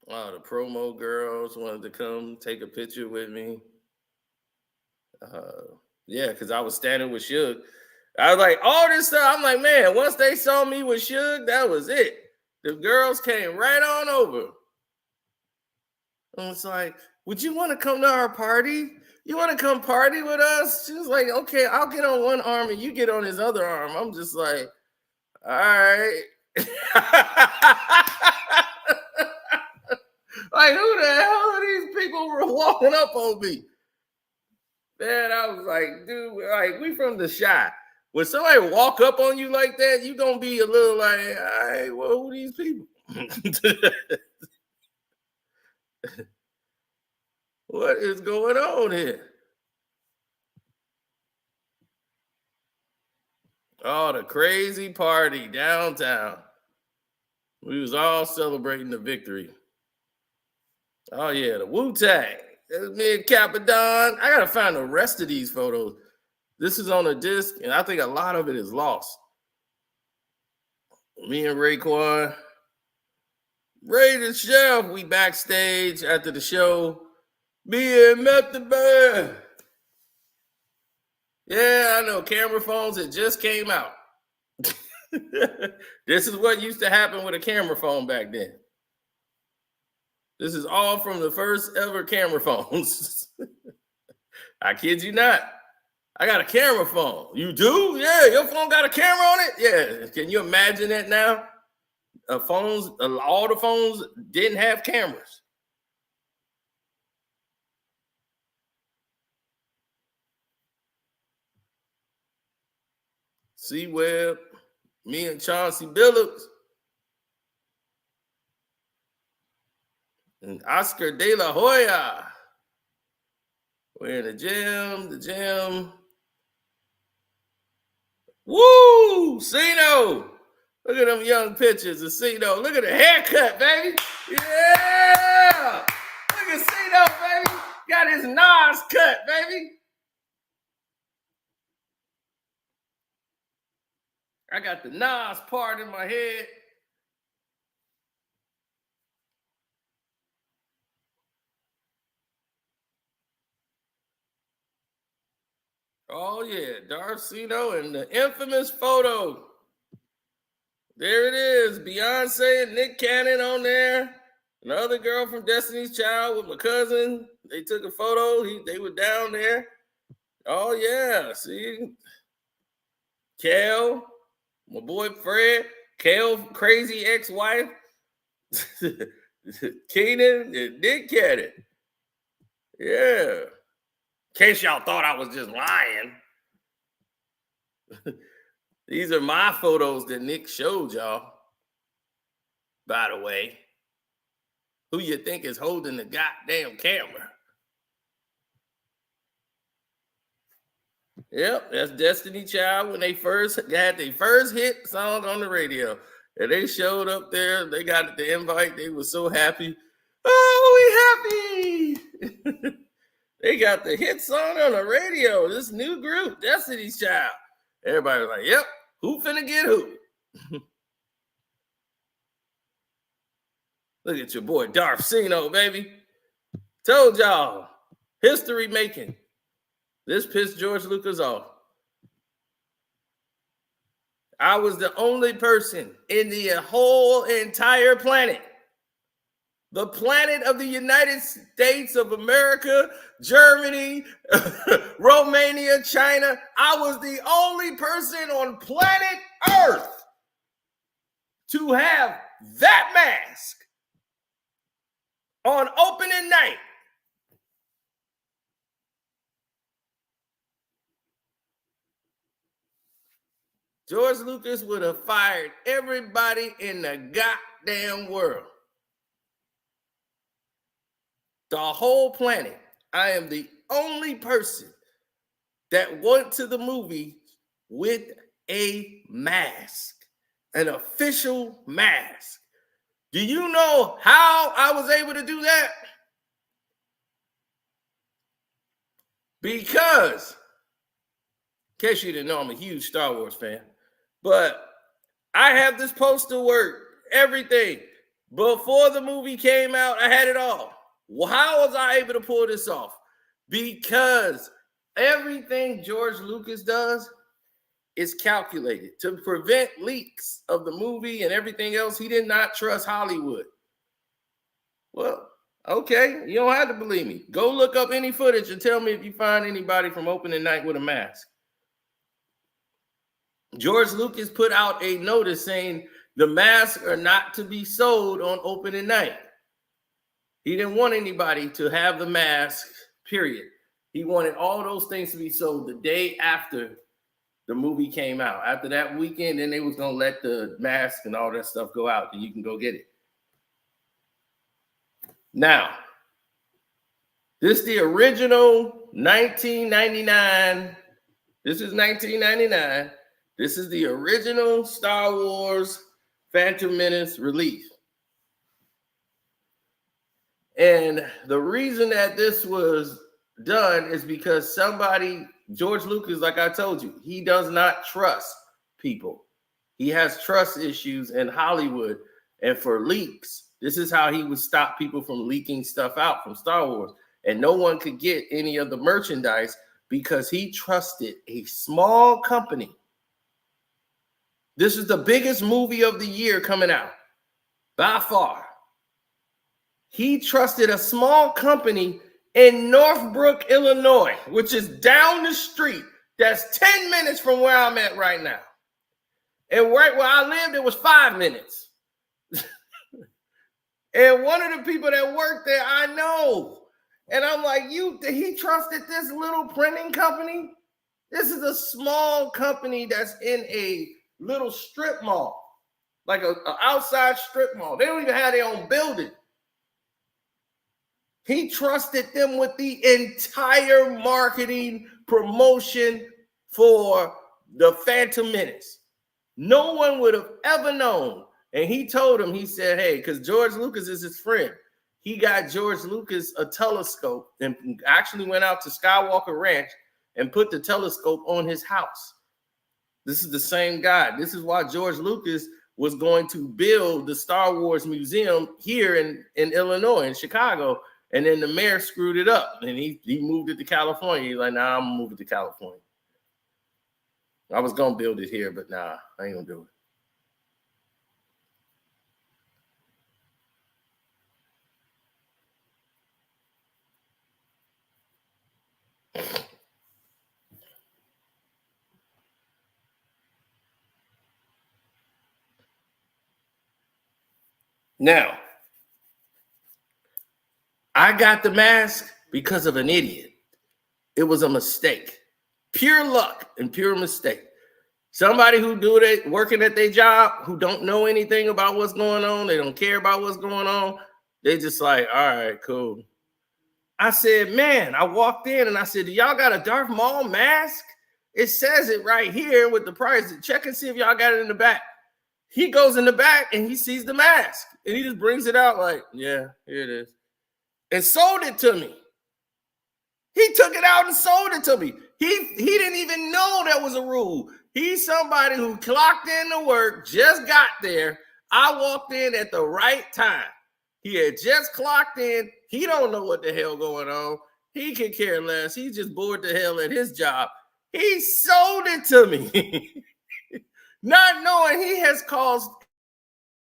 Oh, the promo girls wanted to come take a picture with me. Yeah, because I was standing with Suge. I was like, all this stuff. I'm like, man, once they saw me with Suge, that was it. The girls came right on over. And it's like, would you want to come to our party? You want to come party with us? She was like, okay, I'll get on one arm and you get on his other arm. I'm just like, all right. Like, who the hell are these people walking up on me? Man, I was like, dude, like, we from the shot. When somebody walk up on you like that, you gonna be a little like, all right, well, who are these people? What is going on here? Oh, the crazy party downtown. We was all celebrating the victory. Oh, yeah, the Wu-Tang. There's me and Capadon. I got to find the rest of these photos. This is on a disc, and I think a lot of it is lost. Me and Raekwon. Ray the Chef, we backstage after the show. Me and Method Man. Yeah, I know. Camera phones, it just came out. This is what used to happen with a camera phone back then. This is all from the first ever camera phones. I kid you not. I got a camera phone. You do? Yeah, your phone got a camera on it? Yeah. Can you imagine that now? All the phones didn't have cameras. C-Web, me and Chauncey Billups. And Oscar De La Hoya. We're in the gym. Woo! Cino! Look at them young pictures of Cino. Look at the haircut, baby. Yeah! Look at Cino, baby. Got his Nas cut, baby. I got the Nas part in my head. Oh, yeah, Darcino and the infamous photo. There it is. Beyonce and Nick Cannon on there. Another girl from Destiny's Child with my cousin. They took a photo. They were down there. Oh, yeah. See? Kel, my boy Fred. Kel, crazy ex-wife. Keenan and Nick Cannon. Yeah. In case y'all thought I was just lying. These are my photos that Nick showed y'all. By the way, who you think is holding the goddamn camera? Yep, that's Destiny Child when they first had their first hit song on the radio. And they showed up there. They got the invite. They were so happy. Oh, we happy. They got the hit song on the radio. This new group, Destiny's Child. Everybody was like, yep, who finna get who? Look at your boy Darcino, baby. Told y'all, history making. This pissed George Lucas off. I was the only person in the whole entire planet the planet of the United States of America, Germany, Romania, China. I was the only person on planet Earth to have that mask on opening night. George Lucas would have fired everybody in the goddamn world. The whole planet. I am the only person that went to the movie with a mask, an official mask. Do you know how I was able to do that? Because, in case you didn't know, I'm a huge Star Wars fan, but I have this poster work, everything. Before the movie came out, I had it all. Well, how was I able to pull this off? Because everything George Lucas does is calculated to prevent leaks of the movie and everything else. He did not trust Hollywood. Well, okay, you don't have to believe me. Go look up any footage and tell me if you find anybody from opening night with a mask. George Lucas put out a notice saying the masks are not to be sold on opening night. He didn't want anybody to have the mask, period. He wanted all those things to be sold the day after the movie came out. After that weekend, then they was going to let the mask and all that stuff go out, and you can go get it. Now, this is the original 1999. This is 1999. This is the original Star Wars Phantom Menace release. And the reason that this was done is because somebody, George Lucas, like I told you, he does not trust people. He has trust issues in Hollywood. And for leaks, this is how he would stop people from leaking stuff out from Star Wars. And no one could get any of the merchandise because he trusted a small company. This is the biggest movie of the year coming out, by far. He trusted a small company in Northbrook, Illinois, which is down the street. That's 10 minutes from where I'm at right now. And right where I lived, it was 5 minutes. And one of the people that worked there, I know. And I'm like, he trusted this little printing company? This is a small company that's in a little strip mall, like an outside strip mall. They don't even have their own building. He trusted them with the entire marketing promotion for the Phantom Menace. No one would have ever known. And he told him, he said, hey, because George Lucas is his friend. He got George Lucas a telescope and actually went out to Skywalker Ranch and put the telescope on his house. This is the same guy. This is why George Lucas was going to build the Star Wars Museum here in Illinois, in Chicago. And then the mayor screwed it up and he moved it to California. He's like, nah, I'm gonna move it to California. I was gonna build it here, but nah, I ain't gonna do it. Now, I got the mask because of an idiot. It was a mistake. Pure luck and pure mistake. Somebody who working at their job, who don't know anything about what's going on, they don't care about what's going on. They just like, all right, cool. I said, man, I walked in and I said, do y'all got a Darth Maul mask? It says it right here with the price. Check and see if y'all got it in the back. He goes in the back and he sees the mask and he just brings it out like, yeah, here it is. And sold it to me. He took it out and sold it to me. He didn't even know that was a rule. He's somebody who clocked in to work, just got there. I walked in at the right time. He had just clocked in. He don't know what the hell going on. He can care less. He's just bored to hell at his job. He sold it to me. Not knowing he has caused $1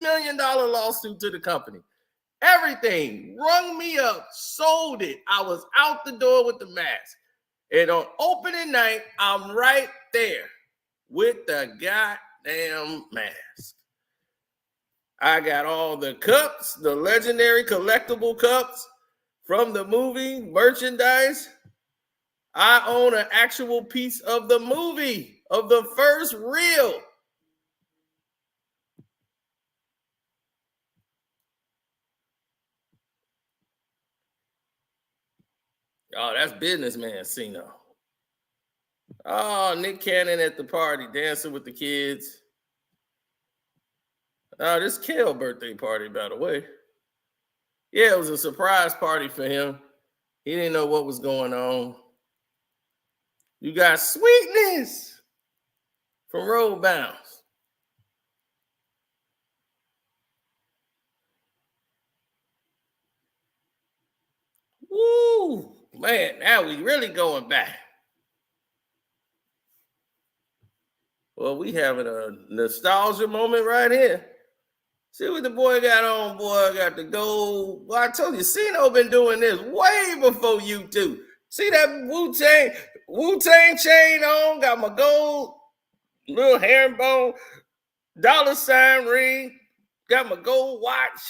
million lawsuit to the company. everything. Rung me up, sold it. I was out the door with the mask. And on opening night, I'm right there with the goddamn mask. I got all the cups, the legendary collectible cups from the movie, merchandise. I own an actual piece of the movie, of the first reel. Oh, that's businessman Cino. Oh, Nick Cannon at the party, dancing with the kids. Oh, this Kale birthday party, by the way. Yeah, it was a surprise party for him. He didn't know what was going on. You got Sweetness from Road Bounce. Woo! Man, now we really going back. Well, we having a nostalgia moment right here. See what the boy got on, boy. Got the gold. Well, I told you, Cino been doing this way before you two. See that Wu-Tang chain on? Got my gold little herringbone $sign ring. Got my gold watch.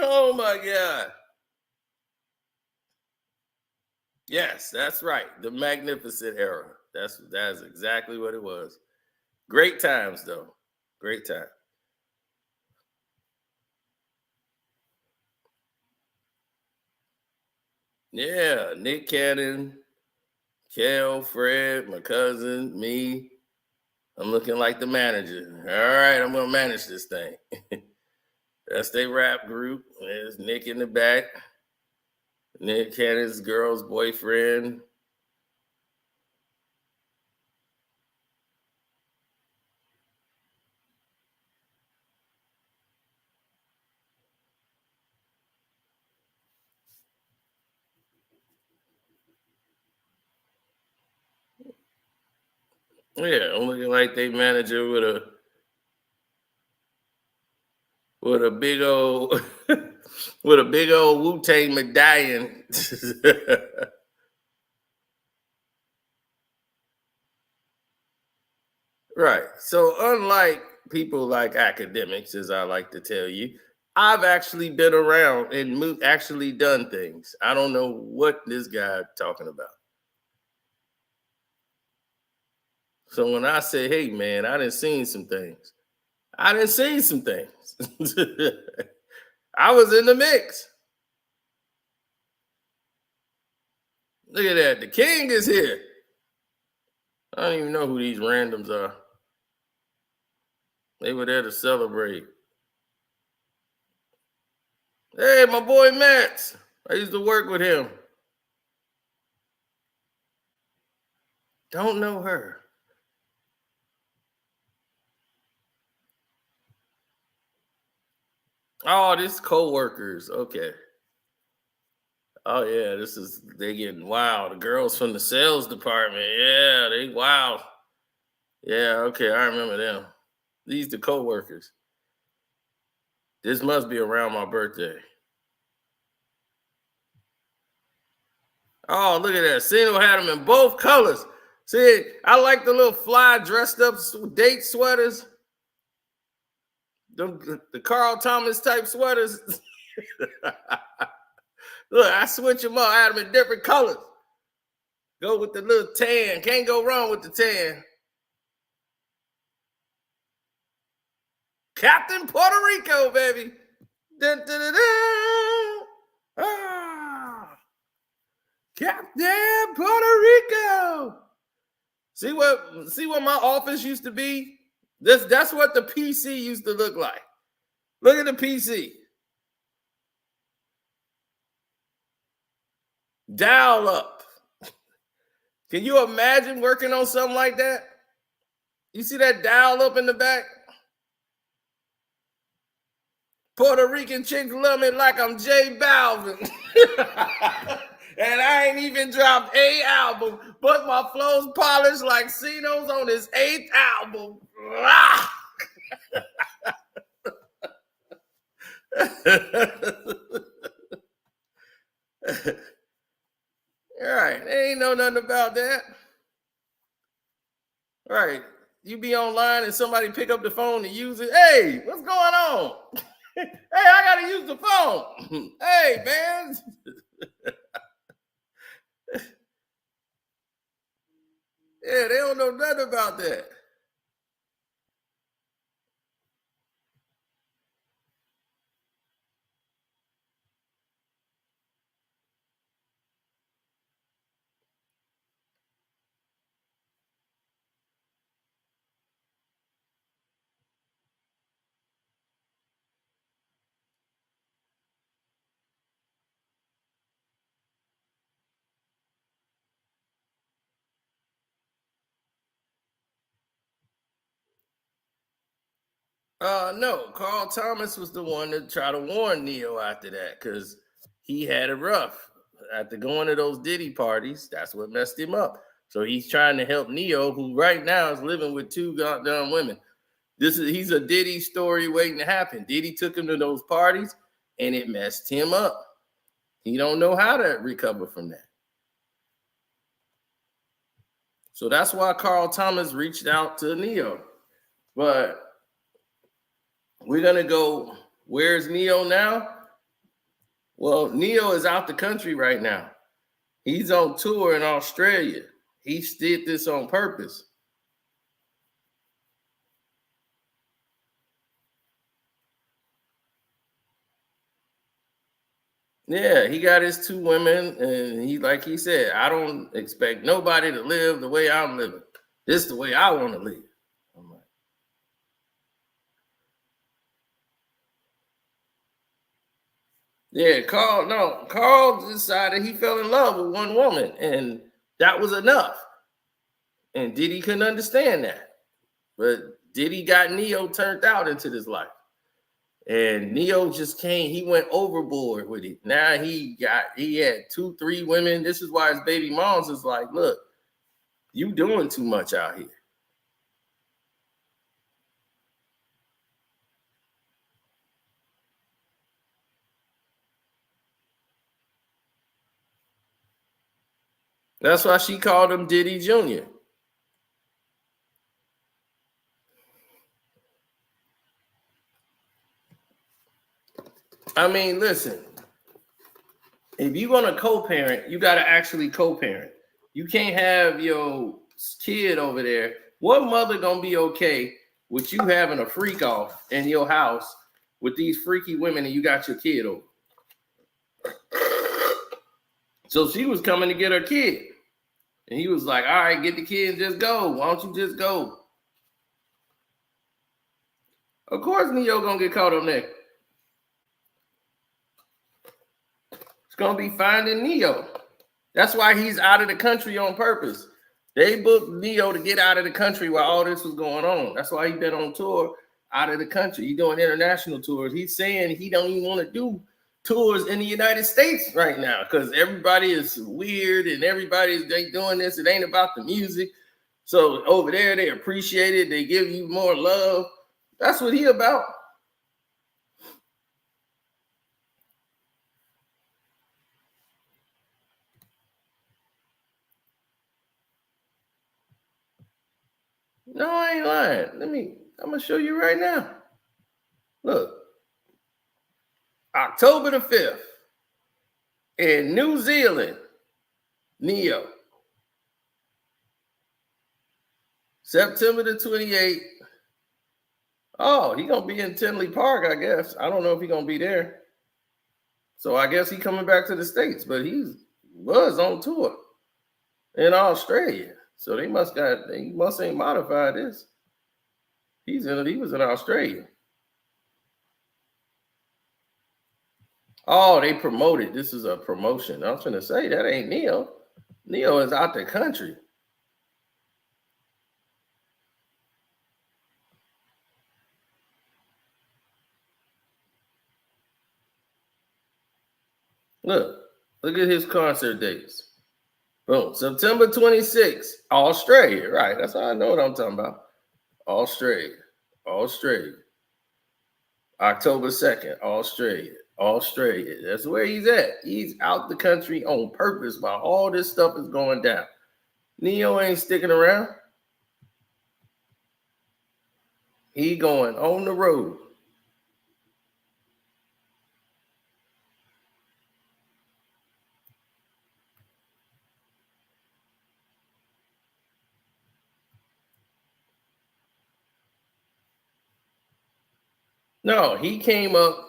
Oh my God. Yes, that's right. The magnificent era. That's exactly what it was. Great times, though. Great time. Yeah, Nick Cannon, Kel, Fred, my cousin, me. I'm looking like the manager. All right, I'm gonna manage this thing. That's their rap group. There's Nick in the back. Nick Cannon's girl's boyfriend. Yeah, I'm looking like they manager with a big old with a big old Wu-Tang medallion. Right. So unlike people like academics, as I like to tell you, I've actually been around and actually done things. I don't know what this guy talking about. So when I say, hey, man, I done seen some things. I was in the mix. Look at that. The king is here. I don't even know who these randoms are. They were there to celebrate. Hey, my boy Max. I used to work with him. Don't know her. Oh, this co-workers. Okay. Oh, yeah, they getting wild. The girls from the sales department. Yeah, they wild. Yeah, okay, I remember them. These the co-workers. This must be around my birthday. Oh, look at that. Cino had them in both colors. See, I like the little fly dressed up date sweaters. The Carl Thomas type sweaters. Look, I switch them up. I had them in different colors. Go with the little tan. Can't go wrong with the tan. Captain Puerto Rico, baby. Dun, dun, dun, dun. Ah. Captain Puerto Rico. See what my office used to be? That's what the PC used to look like. Look at the PC. Dial up. Can you imagine working on something like that? You see that dial up in the back? Puerto Rican chicks love me like I'm J Balvin. And I ain't even dropped a album, but my flow's polished like Cino's on his 8th album. All right, they ain't know nothing about that. All right, you be online and somebody pick up the phone to use it. Hey, what's going on? Hey, I gotta use the phone. Hey, man. Yeah, they don't know nothing about that. No, Carl Thomas was the one that tried to warn Ne-Yo after that because he had it rough. After going to those Diddy parties, that's what messed him up. So he's trying to help Ne-Yo, who right now is living with 2 goddamn women. He's a Diddy story waiting to happen. Diddy took him to those parties and it messed him up. He don't know how to recover from that. So that's why Carl Thomas reached out to Ne-Yo. But we're going to go, where's Ne-Yo now? Well, Ne-Yo is out the country right now. He's on tour in Australia. He did this on purpose. Yeah, he got his 2 women, and he, like he said, I don't expect nobody to live the way I'm living. This is the way I want to live. I'm like, yeah, Carl decided he fell in love with one woman, and that was enough. And Diddy couldn't understand that. But Diddy got Ne-Yo turned out into this life. And Ne-Yo just came, he went overboard with it. Now he had 2, 3 women. This is why his baby moms is like, look, you doing too much out here. That's why she called him Diddy Jr. I mean, listen, if you're going to co-parent, you got to actually co-parent. You can't have your kid over there. What mother going to be okay with you having a freak off in your house with these freaky women and you got your kid over? So she was coming to get her kid. And he was like, all right, get the kid and just go. Why don't you just go? Of course, Ne-Yo going to get caught up there. Gonna be finding Ne-Yo. That's why he's out of the country on purpose. They booked Ne-Yo to get out of the country while all this was going on. That's why he's been on tour out of the country. He's doing international tours. He's saying he don't even want to do tours in the United States right now because everybody is weird and they doing this. It ain't about the music. So over there, they appreciate it. They give you more love. That's what he about. No, I ain't lying. I'm going to show you right now. Look. October the 5th in New Zealand, Ne-Yo. September the 28th. Oh, he going to be in Tinley Park, I guess. I don't know if he's going to be there. So I guess he coming back to the States, but he was on tour in Australia. So they must ain't modified this. He was in Australia. Oh, they promoted. This is a promotion. I was going to say that ain't Ne-Yo. Ne-Yo is out the country. Look at his concert dates. Boom. September 26th, Australia. Right. That's how I know what I'm talking about. Australia. October 2nd, Australia. That's where he's at. He's out the country on purpose while all this stuff is going down. Ne-Yo ain't sticking around. He going on the road. No, he came up.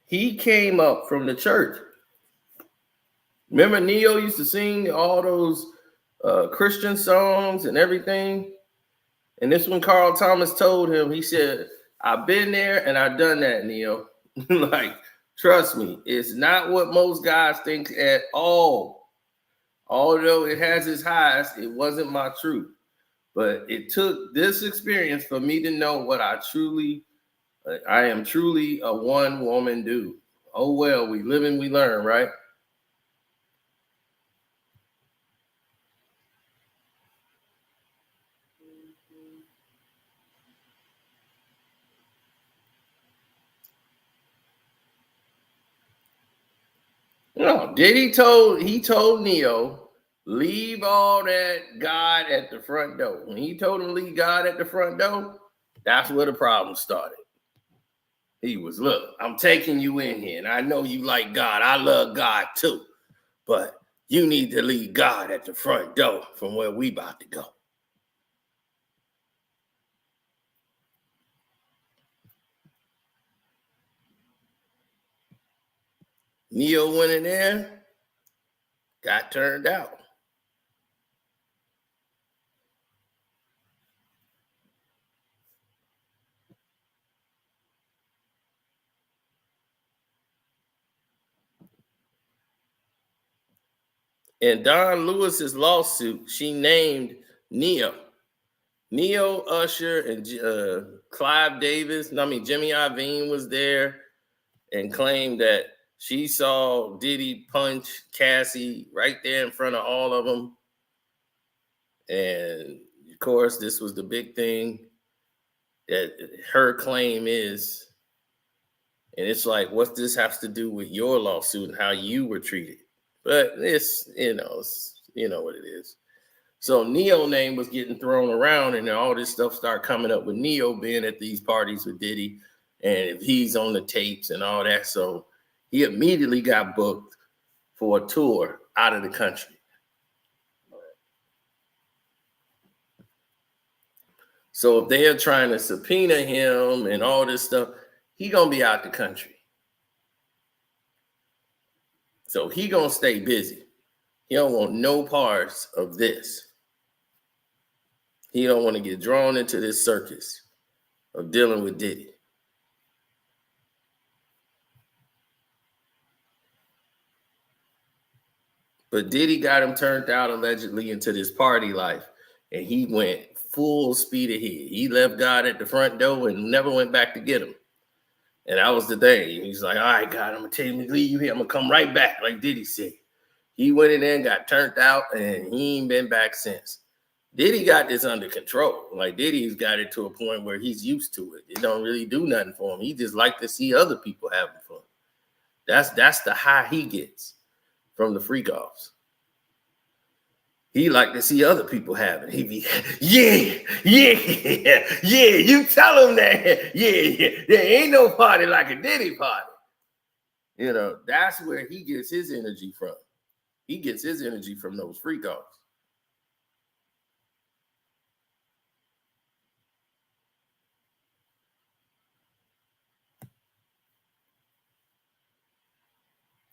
He came up from the church. Remember, Ne-Yo used to sing all those Christian songs and everything. And this one, Carl Thomas told him, he said, I've been there and I've done that, Ne-Yo. Like, trust me, it's not what most guys think at all. Although it has its highs, it wasn't my truth. But it took this experience for me to know what I am truly a one-woman dude. Oh, well, we live and we learn, right? No, he told Ne-Yo, leave all that God at the front door. When he told him leave God at the front door, that's where the problem started. He was, look, I'm taking you in here, and I know you like God. I love God too. But you need to leave God at the front door from where we about to go. Ne-Yo went in there, got turned out. In Don Lewis's lawsuit, she named Ne-Yo. Ne-Yo, Usher, and Clive Davis, Jimmy Iovine was there and claimed that she saw Diddy punch Cassie right there in front of all of them. And, of course, this was the big thing that her claim is. And it's like, what this has to do with your lawsuit and how you were treated? But it's, you know what it is. So Ne-Yo name was getting thrown around, and then all this stuff started coming up with Ne-Yo being at these parties with Diddy, and if he's on the tapes and all that. So he immediately got booked for a tour out of the country. So if they're trying to subpoena him and all this stuff, he gonna be out the country. So he gonna stay busy. He don't want no parts of this. He don't want to get drawn into this circus of dealing with Diddy. But Diddy got him turned out allegedly into this party life, and he went full speed ahead. He left God at the front door and never went back to get him. And that was the thing. He's like, all right, God, I'm going to tell you to leave you here. I'm going to come right back, like Diddy said. He went in there and got turned out, and he ain't been back since. Diddy got this under control. Like, Diddy's got it to a point where he's used to it. It don't really do nothing for him. He just like to see other people having fun. That's the high he gets from the freak offs. He like to see other people having. He be, yeah, you tell him that. Yeah, there ain't no party like a Diddy party. You know, that's where he gets his energy from. He gets his energy from those freak offs.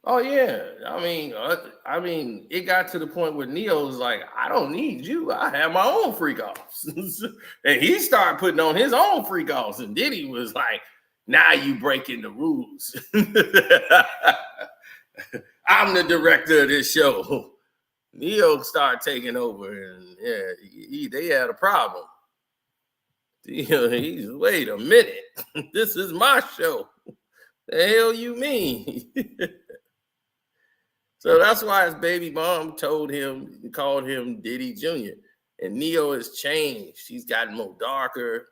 Oh yeah, I mean, it got to the point where Ne-Yo was like, "I don't need you. I have my own freak offs," and he started putting on his own freak offs. And Diddy was like, "Now you breaking the rules. I'm the director of this show." Ne-Yo started taking over, and yeah, they had a problem. He's wait a minute, this is my show. The hell you mean? So that's why his baby mom called him Diddy Jr. And Ne-Yo has changed. He's gotten more darker.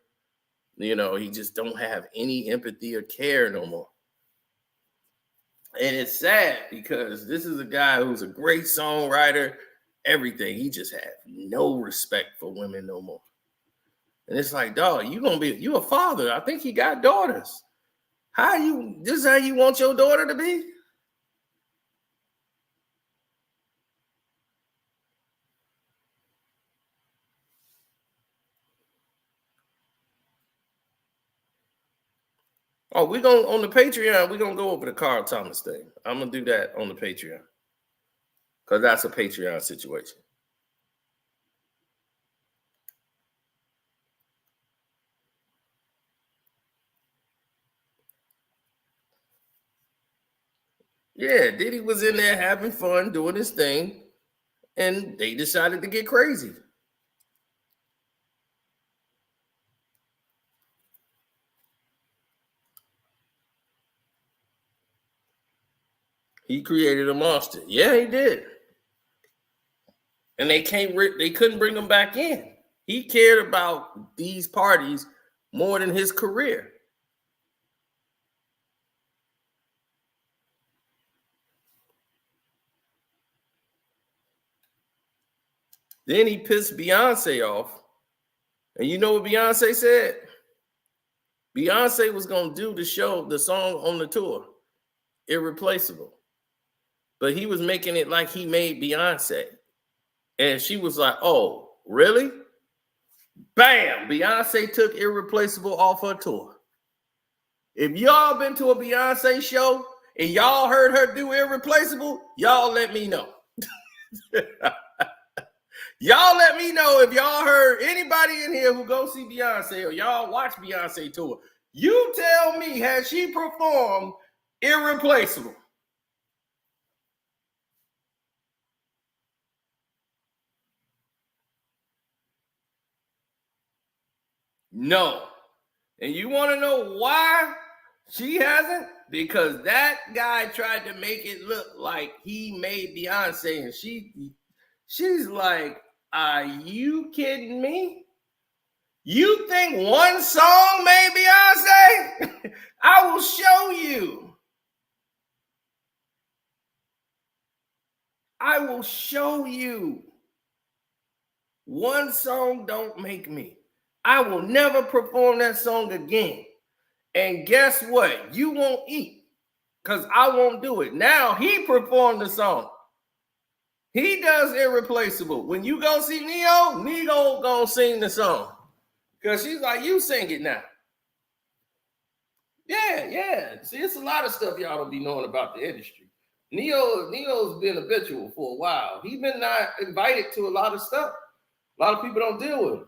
He just don't have any empathy or care no more. And it's sad because this is a guy who's a great songwriter, everything. He just has no respect for women no more. And it's like, dog, you a father. I think he got daughters. This is how you want your daughter to be? Oh, on the Patreon, we're gonna go over the Carl Thomas thing. I'm gonna do that on the Patreon. Because that's a Patreon situation. Yeah, Diddy was in there having fun, doing his thing, and they decided to get crazy. He created a monster. Yeah, he did. And they couldn't bring him back in. He cared about these parties more than his career. Then he pissed Beyonce off. And you know what Beyonce said? Beyonce was going to do the song on the tour, Irreplaceable. But he was making it like he made Beyonce. And she was like, oh, really? Bam! Beyonce took Irreplaceable off her tour. If y'all been to a Beyonce show and y'all heard her do Irreplaceable, y'all let me know. Y'all let me know if y'all heard anybody in here who go see Beyonce or y'all watch Beyonce tour. You tell me, has she performed Irreplaceable? No. And you want to know why she hasn't? Because that guy tried to make it look like he made Beyonce, and she's like, are you kidding me? You think one song made Beyonce? I will show you. I will show you. One song don't make me. I will never perform that song again. And guess what? You won't eat because I won't do it. Now he performed the song. He does Irreplaceable. When you go see Ne-Yo gonna sing the song. Because she's like, you sing it now. Yeah. See, it's a lot of stuff y'all don't be knowing about the industry. Ne-Yo's been habitual for a while. He's been not invited to a lot of stuff. A lot of people don't deal with him.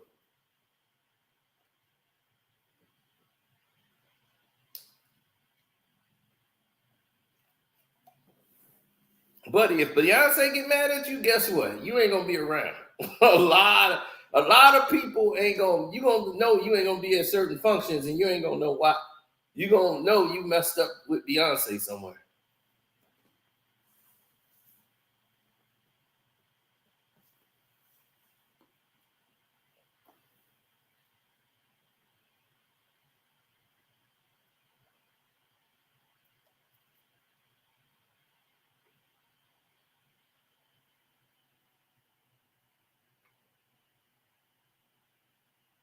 Buddy, if Beyonce get mad at you, guess what? You ain't gonna be around. a lot of people you gonna know you ain't gonna be at certain functions, and you ain't gonna know why. You gonna know you messed up with Beyonce somewhere.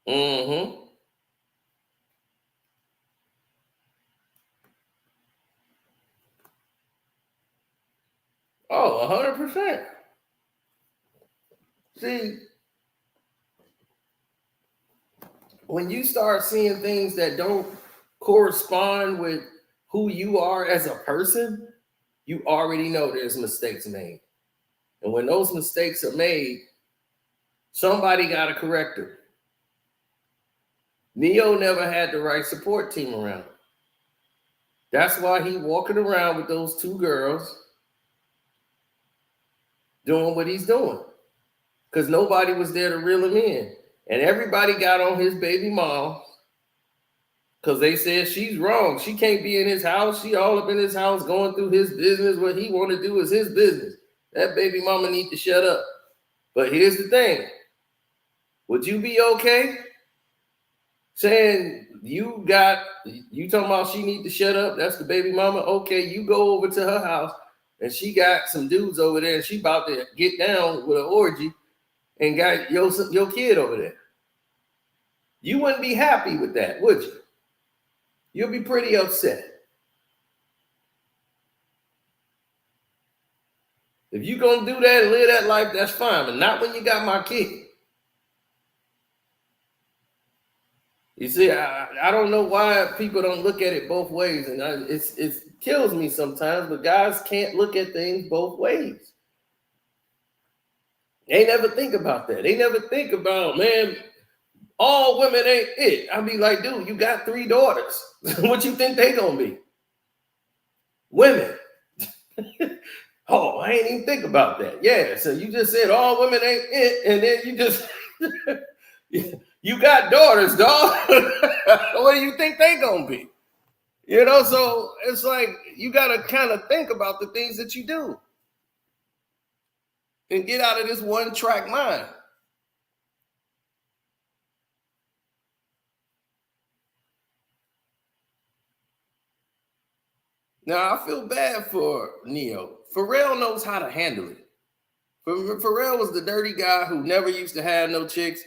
Mm-hmm. Oh, 100%. See, when you start seeing things that don't correspond with who you are as a person, you already know there's mistakes made. And when those mistakes are made, somebody got to correct them. Ne-Yo never had the right support team around him. That's why he walking around with those two girls doing what he's doing. Because nobody was there to reel him in. And everybody got on his baby mom because they said she's wrong. She can't be in his house. She all up in his house going through his business. What he want to do is his business. That baby mama need to shut up. But here's the thing. Would you be okay saying you talking about she need to shut up? That's the baby mama. Okay, you go over to her house and she got some dudes over there and she about to get down with an orgy and got your kid over there. You wouldn't be happy with that, would you? You'll be pretty upset. If you're going to do that and live that life, that's fine, but not when you got my kid. You see, I don't know why people don't look at it both ways, and it kills me sometimes, but guys can't look at things both ways. They never think about that. They never think about, man, all women ain't it. I be like, dude, you got 3 daughters. What you think they gonna be? Women. Oh, I ain't even think about that. Yeah, so you just said all women ain't it, and then you just you got daughters, dog. What do you think they gonna be? You know, so it's like you gotta kind of think about the things that you do and get out of this one-track mind. Now, I feel bad for Ne-Yo. Pharrell knows how to handle it. Pharrell was the dirty guy who never used to have no chicks.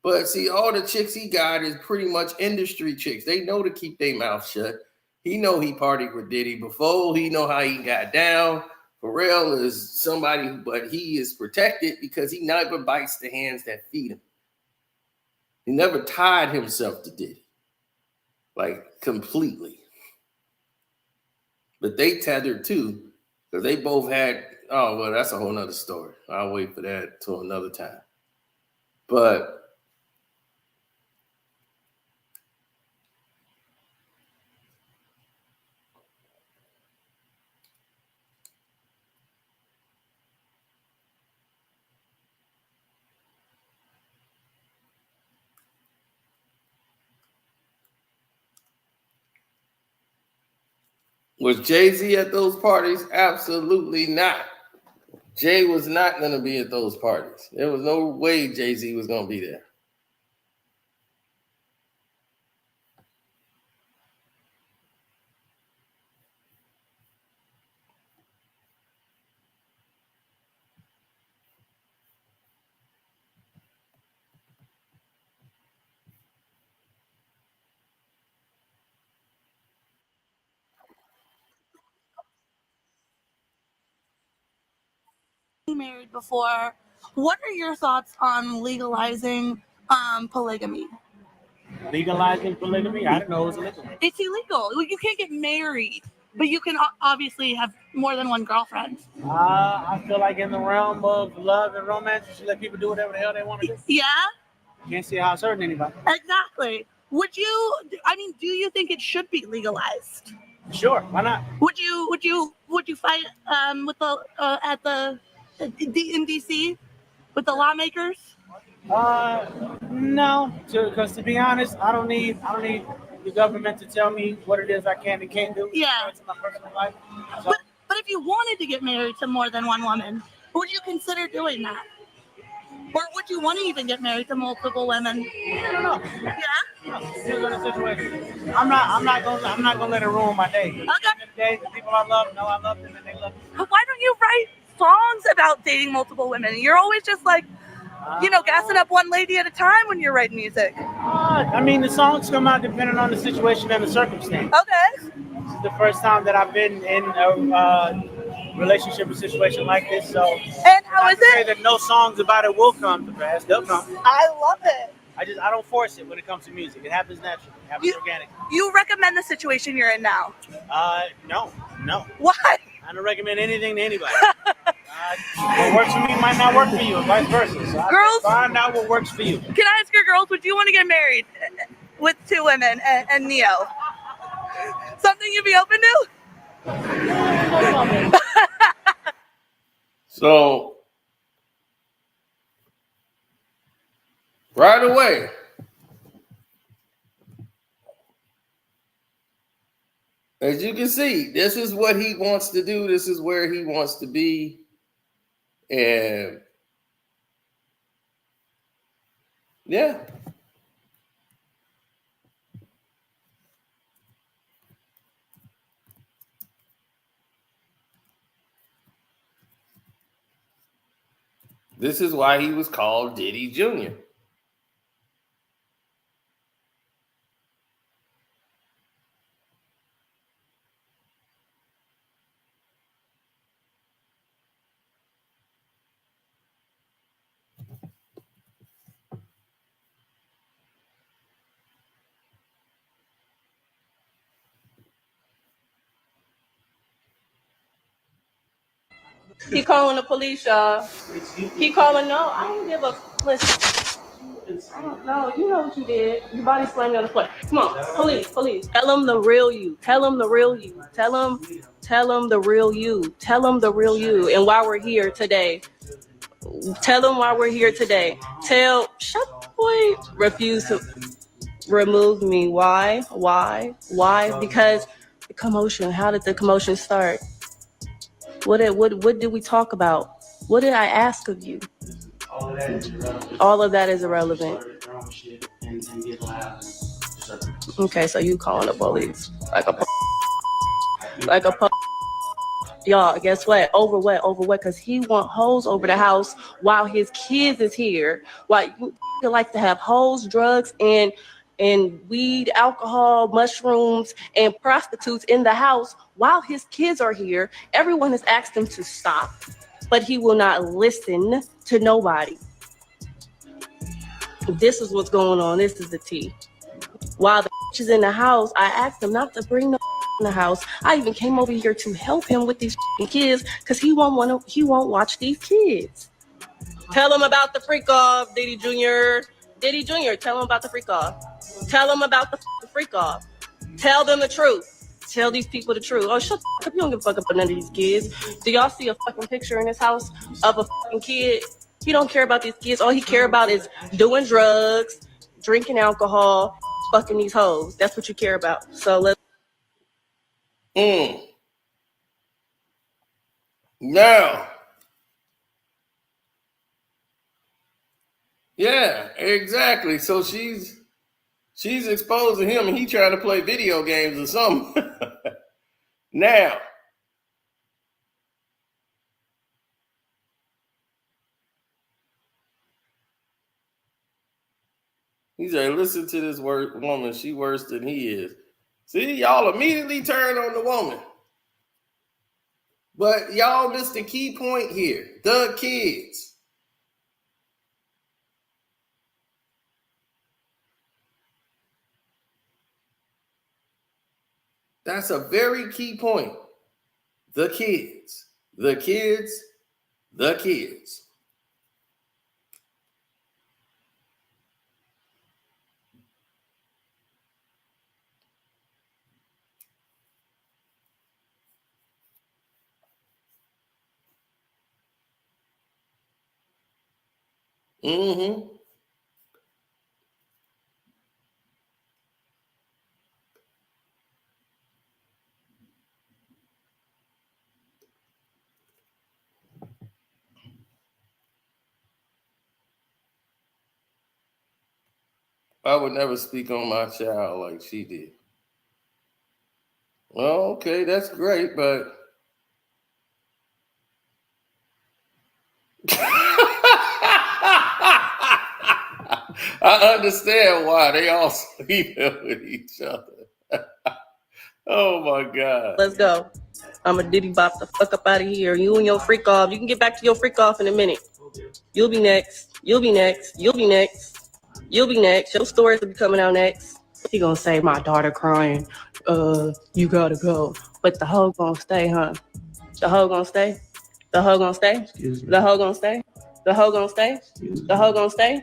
But see, all the chicks he got is pretty much industry chicks. They know to keep their mouth shut. He know he partied with Diddy before. He know how he got down. Pharrell is somebody, but he is protected because he never bites the hands that feed him. He never tied himself to Diddy, like completely. But they tethered too, because they both had, oh, well, that's a whole nother story. I'll wait for that till another time. But was Jay-Z at those parties? Absolutely not. Jay was not going to be at those parties. There was no way Jay-Z was going to be there. Married before. What are your thoughts on legalizing polygamy? Legalizing polygamy? I didn't know it was illegal. It's illegal. You can't get married, but you can obviously have more than one girlfriend. I feel like in the realm of love and romance, you should let people do whatever the hell they want to do. Yeah? You can't see how it's hurting anybody. Exactly. Do you think it should be legalized? Sure, why not? Would you fight with in DC with the lawmakers? No, because to be honest, I don't need the government to tell me what it is I can and can't do. Yeah. It's my personal life. So, but if you wanted to get married to more than one woman, would you consider doing that? Or would you want to even get married to multiple women? I don't know. Yeah. Depends on the situation. I'm not gonna let it ruin my day. Okay. At the end of the day, the people I love know I love them and they love me. Why don't you write songs about dating multiple women? You're always just like, gassing up one lady at a time when you're writing music. I mean, the songs come out depending on the situation and the circumstance. Okay. This is the first time that I've been in a relationship or situation like this, so. And how is it? Say that no songs about it will come to pass. They'll come. I love it. I don't force it when it comes to music. It happens naturally. It happens organically. You recommend the situation you're in now? No. Why? I don't recommend anything to anybody. What works for me might not work for you, and vice versa. So Girls, find out what works for you. Can I ask your girls, would you want to get married with 2 women and Ne-Yo? Something you'd be open to? So, right away, as you can see, this is what he wants to do. This is where he wants to be. And yeah. This is why he was called Diddy Jr. He calling the police, y'all. He calling, no, I don't give a, listen. I don't know, you know what you did. Your body slamming on the floor. Come on, police. Tell him the real you. Tell him the real you. Tell him the real you. Tell him the real you. And why we're here today. Tell him why we're here today. Shut up, boy. Refuse to remove me. Why? Because the commotion. How did the commotion start? What did we talk about? What did I ask of you? All of that is irrelevant. Okay, so you calling the police like a y'all, guess what? Over what? Because he want hoes over the house while his kids is here. Why you like to have hoes, drugs, and weed, alcohol, mushrooms, and prostitutes in the house while his kids are here. Everyone has asked him to stop, but he will not listen to nobody. This is what's going on. This is the tea. While the is in the house, I asked him not to bring the in the house. I even came over here to help him with these kids because he won't watch these kids. Tell him about the freak off, Diddy Jr. Diddy Jr., tell him about the freak off. Tell them about the freak off. Tell them the truth. Tell these people the truth. Oh, shut the up. You don't give a fuck about none of these kids. Do y'all see a fucking picture in this house of a fucking kid? He don't care about these kids. All he care about is doing drugs, drinking alcohol, fucking these hoes. That's what you care about. So let's. Now. Yeah, exactly. So she's exposing him and he trying to play video games or something. Now. He said, listen to this woman. She worse than he is. See, y'all immediately turn on the woman. But y'all missed the key point here. The kids. That's a very key point. The kids. The kids. The kids. Mm-hmm. I would never speak on my child like she did. Well, okay, that's great, but I understand why they all sleeping with each other. Oh my God. Let's go. I'm a Diddy bop the fuck up out of here. You and your freak off. You can get back to your freak off in a minute. You'll be next. You'll be next. You'll be next. You'll be next. Your stories will be coming out next. He gonna say, my daughter crying. You gotta go. But the hoe gonna stay, huh? The hoe gonna stay? The hoe gonna stay? The hoe gonna stay? The hoe gonna stay? The hoe gonna stay?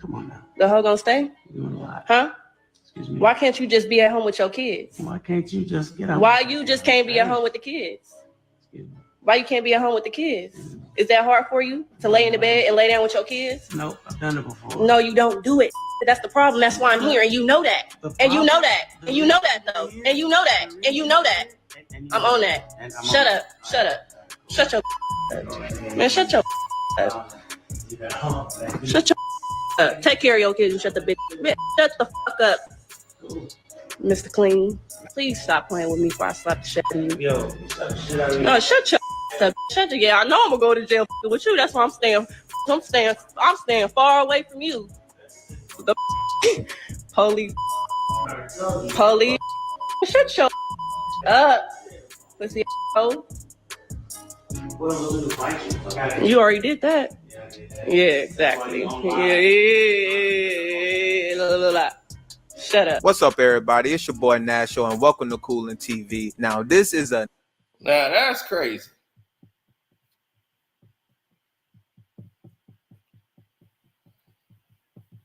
Come on now. The hoe gonna stay? You're doing a lot. Huh? Excuse me. Why can't you just be at home with your kids? Why can't you just get out? Why you just can't be at home with the kids? Excuse me. Why you can't be at home with the kids? Is that hard for you to lay in the bed and lay down with your kids? No, I've done it before. No, you don't do it. That's the problem. That's why I'm here, and you know that. And you know that. And you know that, though. And you know that. And you know that. I'm on that. Shut up. Shut up. Shut your up. Man, shut your up. Shut your up. Take care of your kids and shut the bitch. Shut the fuck up, Mr. Clean. Please stop playing with me before I slap the shit out of you. Yo, No, shut your up. Shut your. Yeah, I know I'm gonna go to jail with you. That's why I'm staying far away from you. The police. Shut your up. Let's see. You already did that. Yeah, exactly. Yeah. Shut up. What's up, everybody? It's your boy Nasho, and welcome to Coolin' TV. Now, this is a... Now, that's crazy.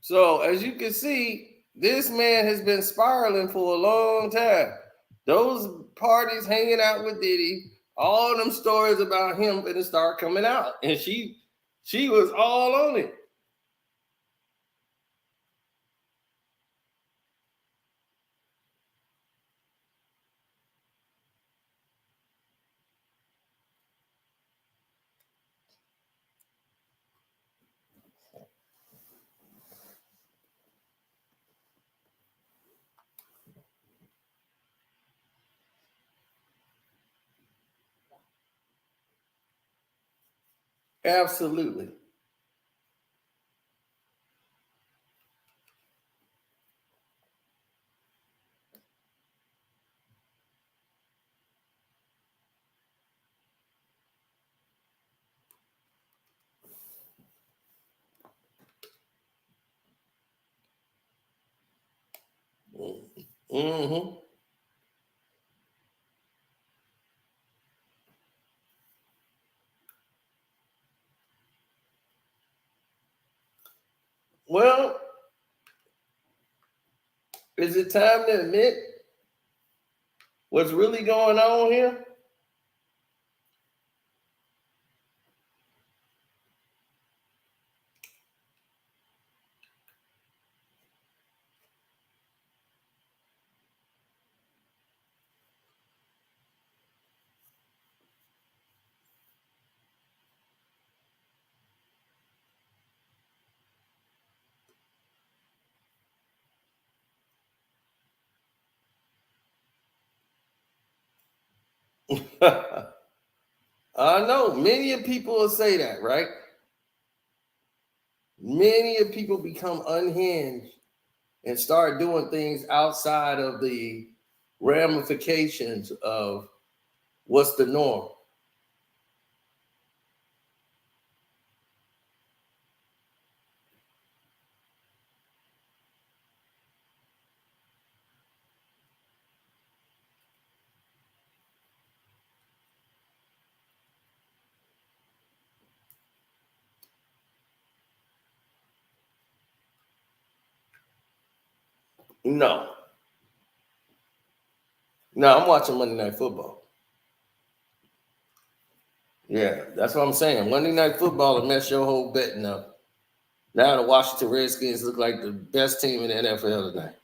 So, as you can see, this man has been spiraling for a long time. Those parties hanging out with Diddy, all them stories about him finna start coming out. And she was all on it. Absolutely. Mm-hmm. Well, is it time to admit what's really going on here? I know many of people will say that, right? Many of people become unhinged and start doing things outside of the ramifications of what's the norm. No, I'm watching Monday Night Football. Yeah, that's what I'm saying. Monday Night Football will mess your whole betting up. Now the Washington Redskins look like the best team in the NFL tonight.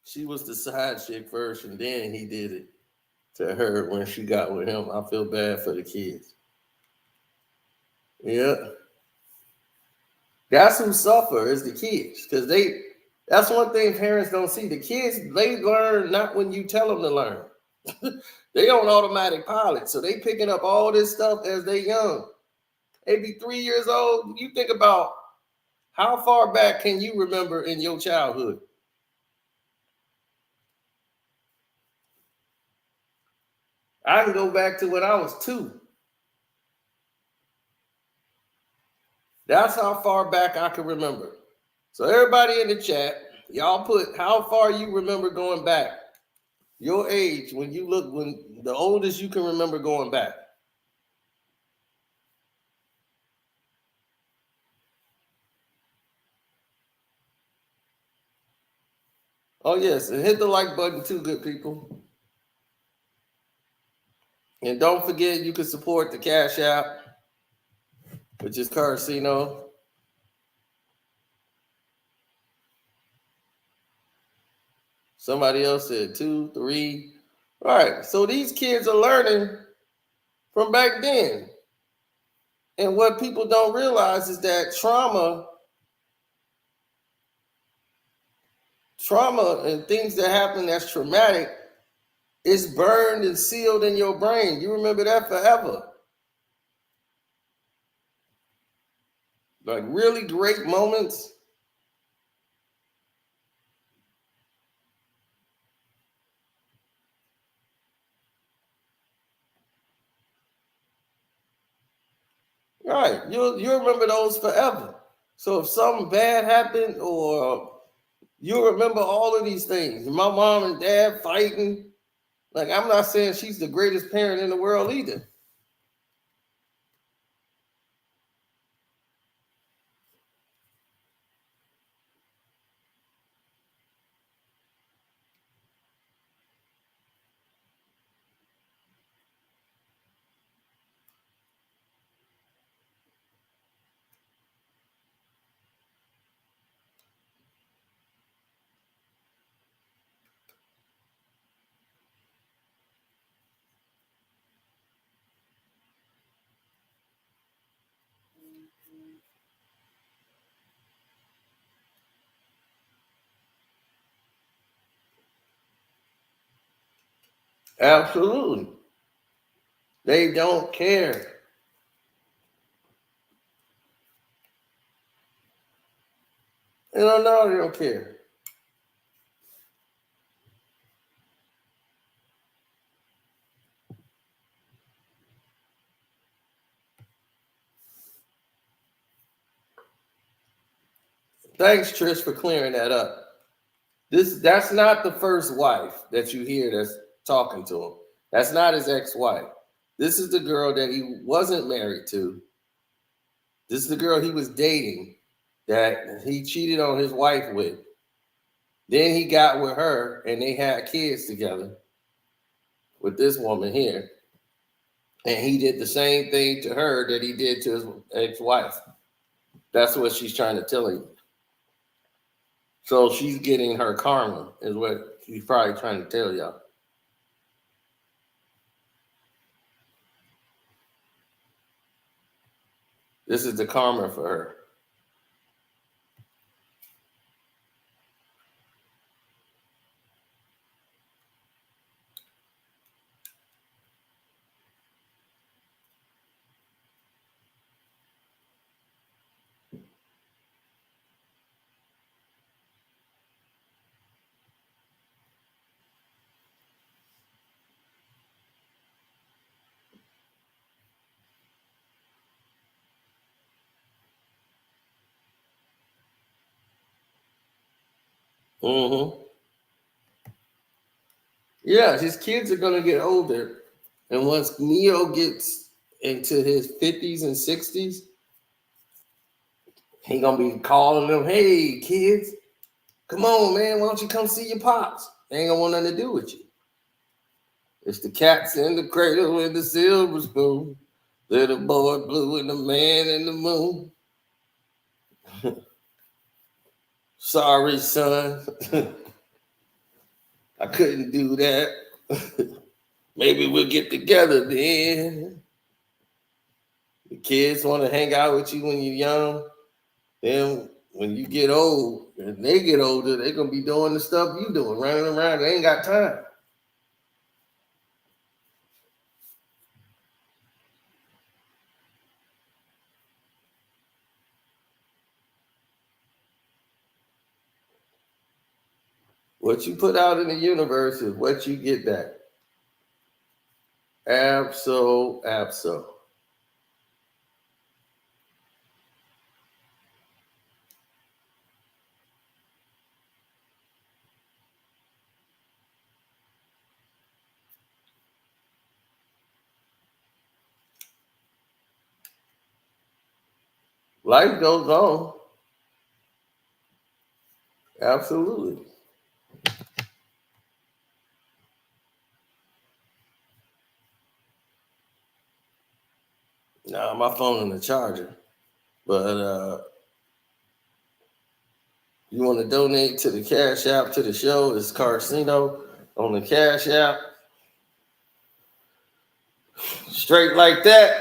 She was the side chick first, and then he did it to her when she got with him. I feel bad for the kids. Yeah. That's who suffer is the kids, because that's one thing parents don't see. The kids, they learn not when you tell them to learn. They on automatic pilot, so they picking up all this stuff as they young. They be 3 years old. You think about how far back can you remember in your childhood? I can go back to when I was 2. That's how far back I can remember. So everybody in the chat, Y'all put how far you remember going back. Your age, when the oldest you can remember going back. Oh, yes, and hit the like button too, good people. And don't forget you can support the Cash App, which is Carcino. Somebody else said 2, 3. All right, so these kids are learning from back then. And what people don't realize is that trauma and things that happen that's traumatic is burned and sealed in your brain. You remember that forever. Like really great moments. Right. You'll remember those forever. So if something bad happened, or you'll remember all of these things. My mom and dad fighting. Like, I'm not saying she's the greatest parent in the world either. Absolutely. They don't care. They don't know they don't care. Thanks, Trish, for clearing that up. That's not the first wife that you hear that's talking to him. That's not his ex-wife. This is the girl that he wasn't married to. This is the girl he was dating that he cheated on his wife with. Then he got with her and they had kids together with this woman here. And he did the same thing to her that he did to his ex-wife. That's what she's trying to tell you. So she's getting her karma, is what she's probably trying to tell y'all. This is the karma for her. Mm-hmm. Yeah, his kids are going to get older. And once Ne-Yo gets into his 50s and 60s, he going to be calling them, hey, kids, come on, man, why don't you come see your pops? They ain't going to want nothing to do with you. It's the cats in the cradle with the silver spoon. Little boy blue and the man in the moon. Sorry, son. I couldn't do that. Maybe we'll get together then. The kids want to hang out with you when you're young. Then when you get old and they get older, they're going to be doing the stuff you doing, running around. They ain't got time. What you put out in the universe is what you get back. Abso. Life goes on. Absolutely. Now my phone in the charger, but you want to donate to the Cash App to the show? It's Carcino on the Cash App. Straight like that.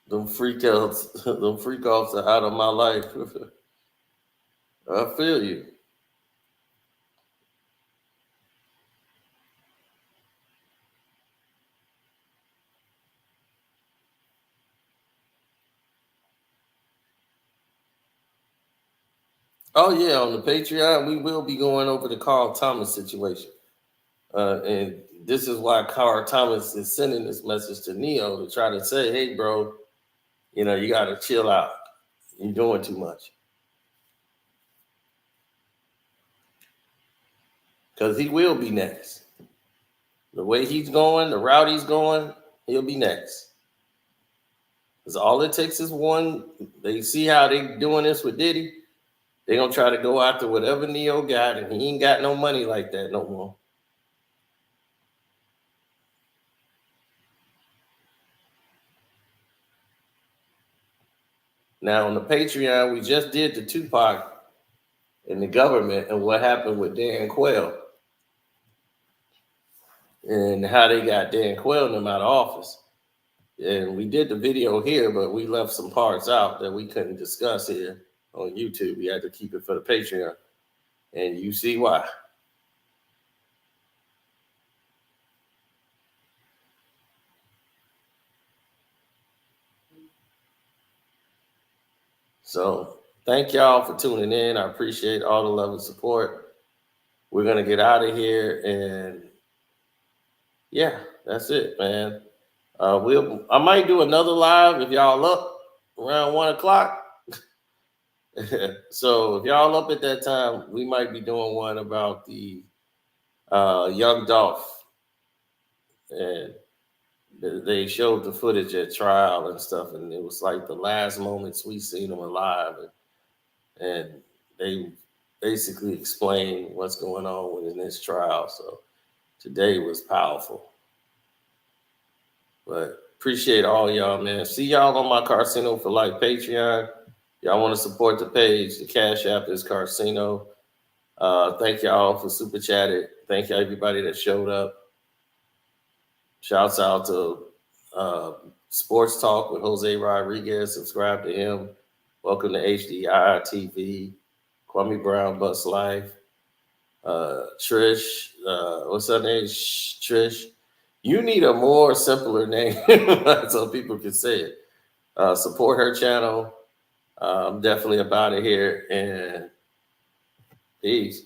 Them freak offs are out of my life. I feel you. Oh yeah, on the Patreon, we will be going over the Carl Thomas situation. And this is why Carl Thomas is sending this message to Ne-Yo to try to say, hey, bro, you know, you got to chill out. You're doing too much. Because he will be next. The way he's going, the route he's going, he'll be next. Because all it takes is one. They see how they doing this with Diddy. They're going to try to go after whatever Ne-Yo got, and he ain't got no money like that no more. Now, on the Patreon, we just did the Tupac and the government and what happened with Dan Quayle and how they got Dan Quayle and them out of office. And we did the video here, but we left some parts out that we couldn't discuss here on YouTube. We had to keep it for the Patreon. And you see why. So thank y'all for tuning in. I appreciate all the love and support. We're going to get out of here. And yeah, that's it, man. I might do another live if y'all up around 1 o'clock. So if y'all up at that time, we might be doing one about the young Dolph. And they showed the footage at trial and stuff, and it was like the last moments we seen him alive. And they basically explained what's going on in this trial. So today was powerful. But appreciate all y'all, man. See y'all on my Carcino for Life Patreon. Y'all want to support the page. The Cash App is Carcino. Thank y'all for super chatting. Thank you everybody that showed up. Shouts out to Sports Talk with Jose Rodriguez. Subscribe to him. Welcome to HDI TV. Kwame Brown, Bus Life. Trish, what's her name? Trish. You need a more simpler name so people can say it. Support her channel. I'm definitely about it here. And peace.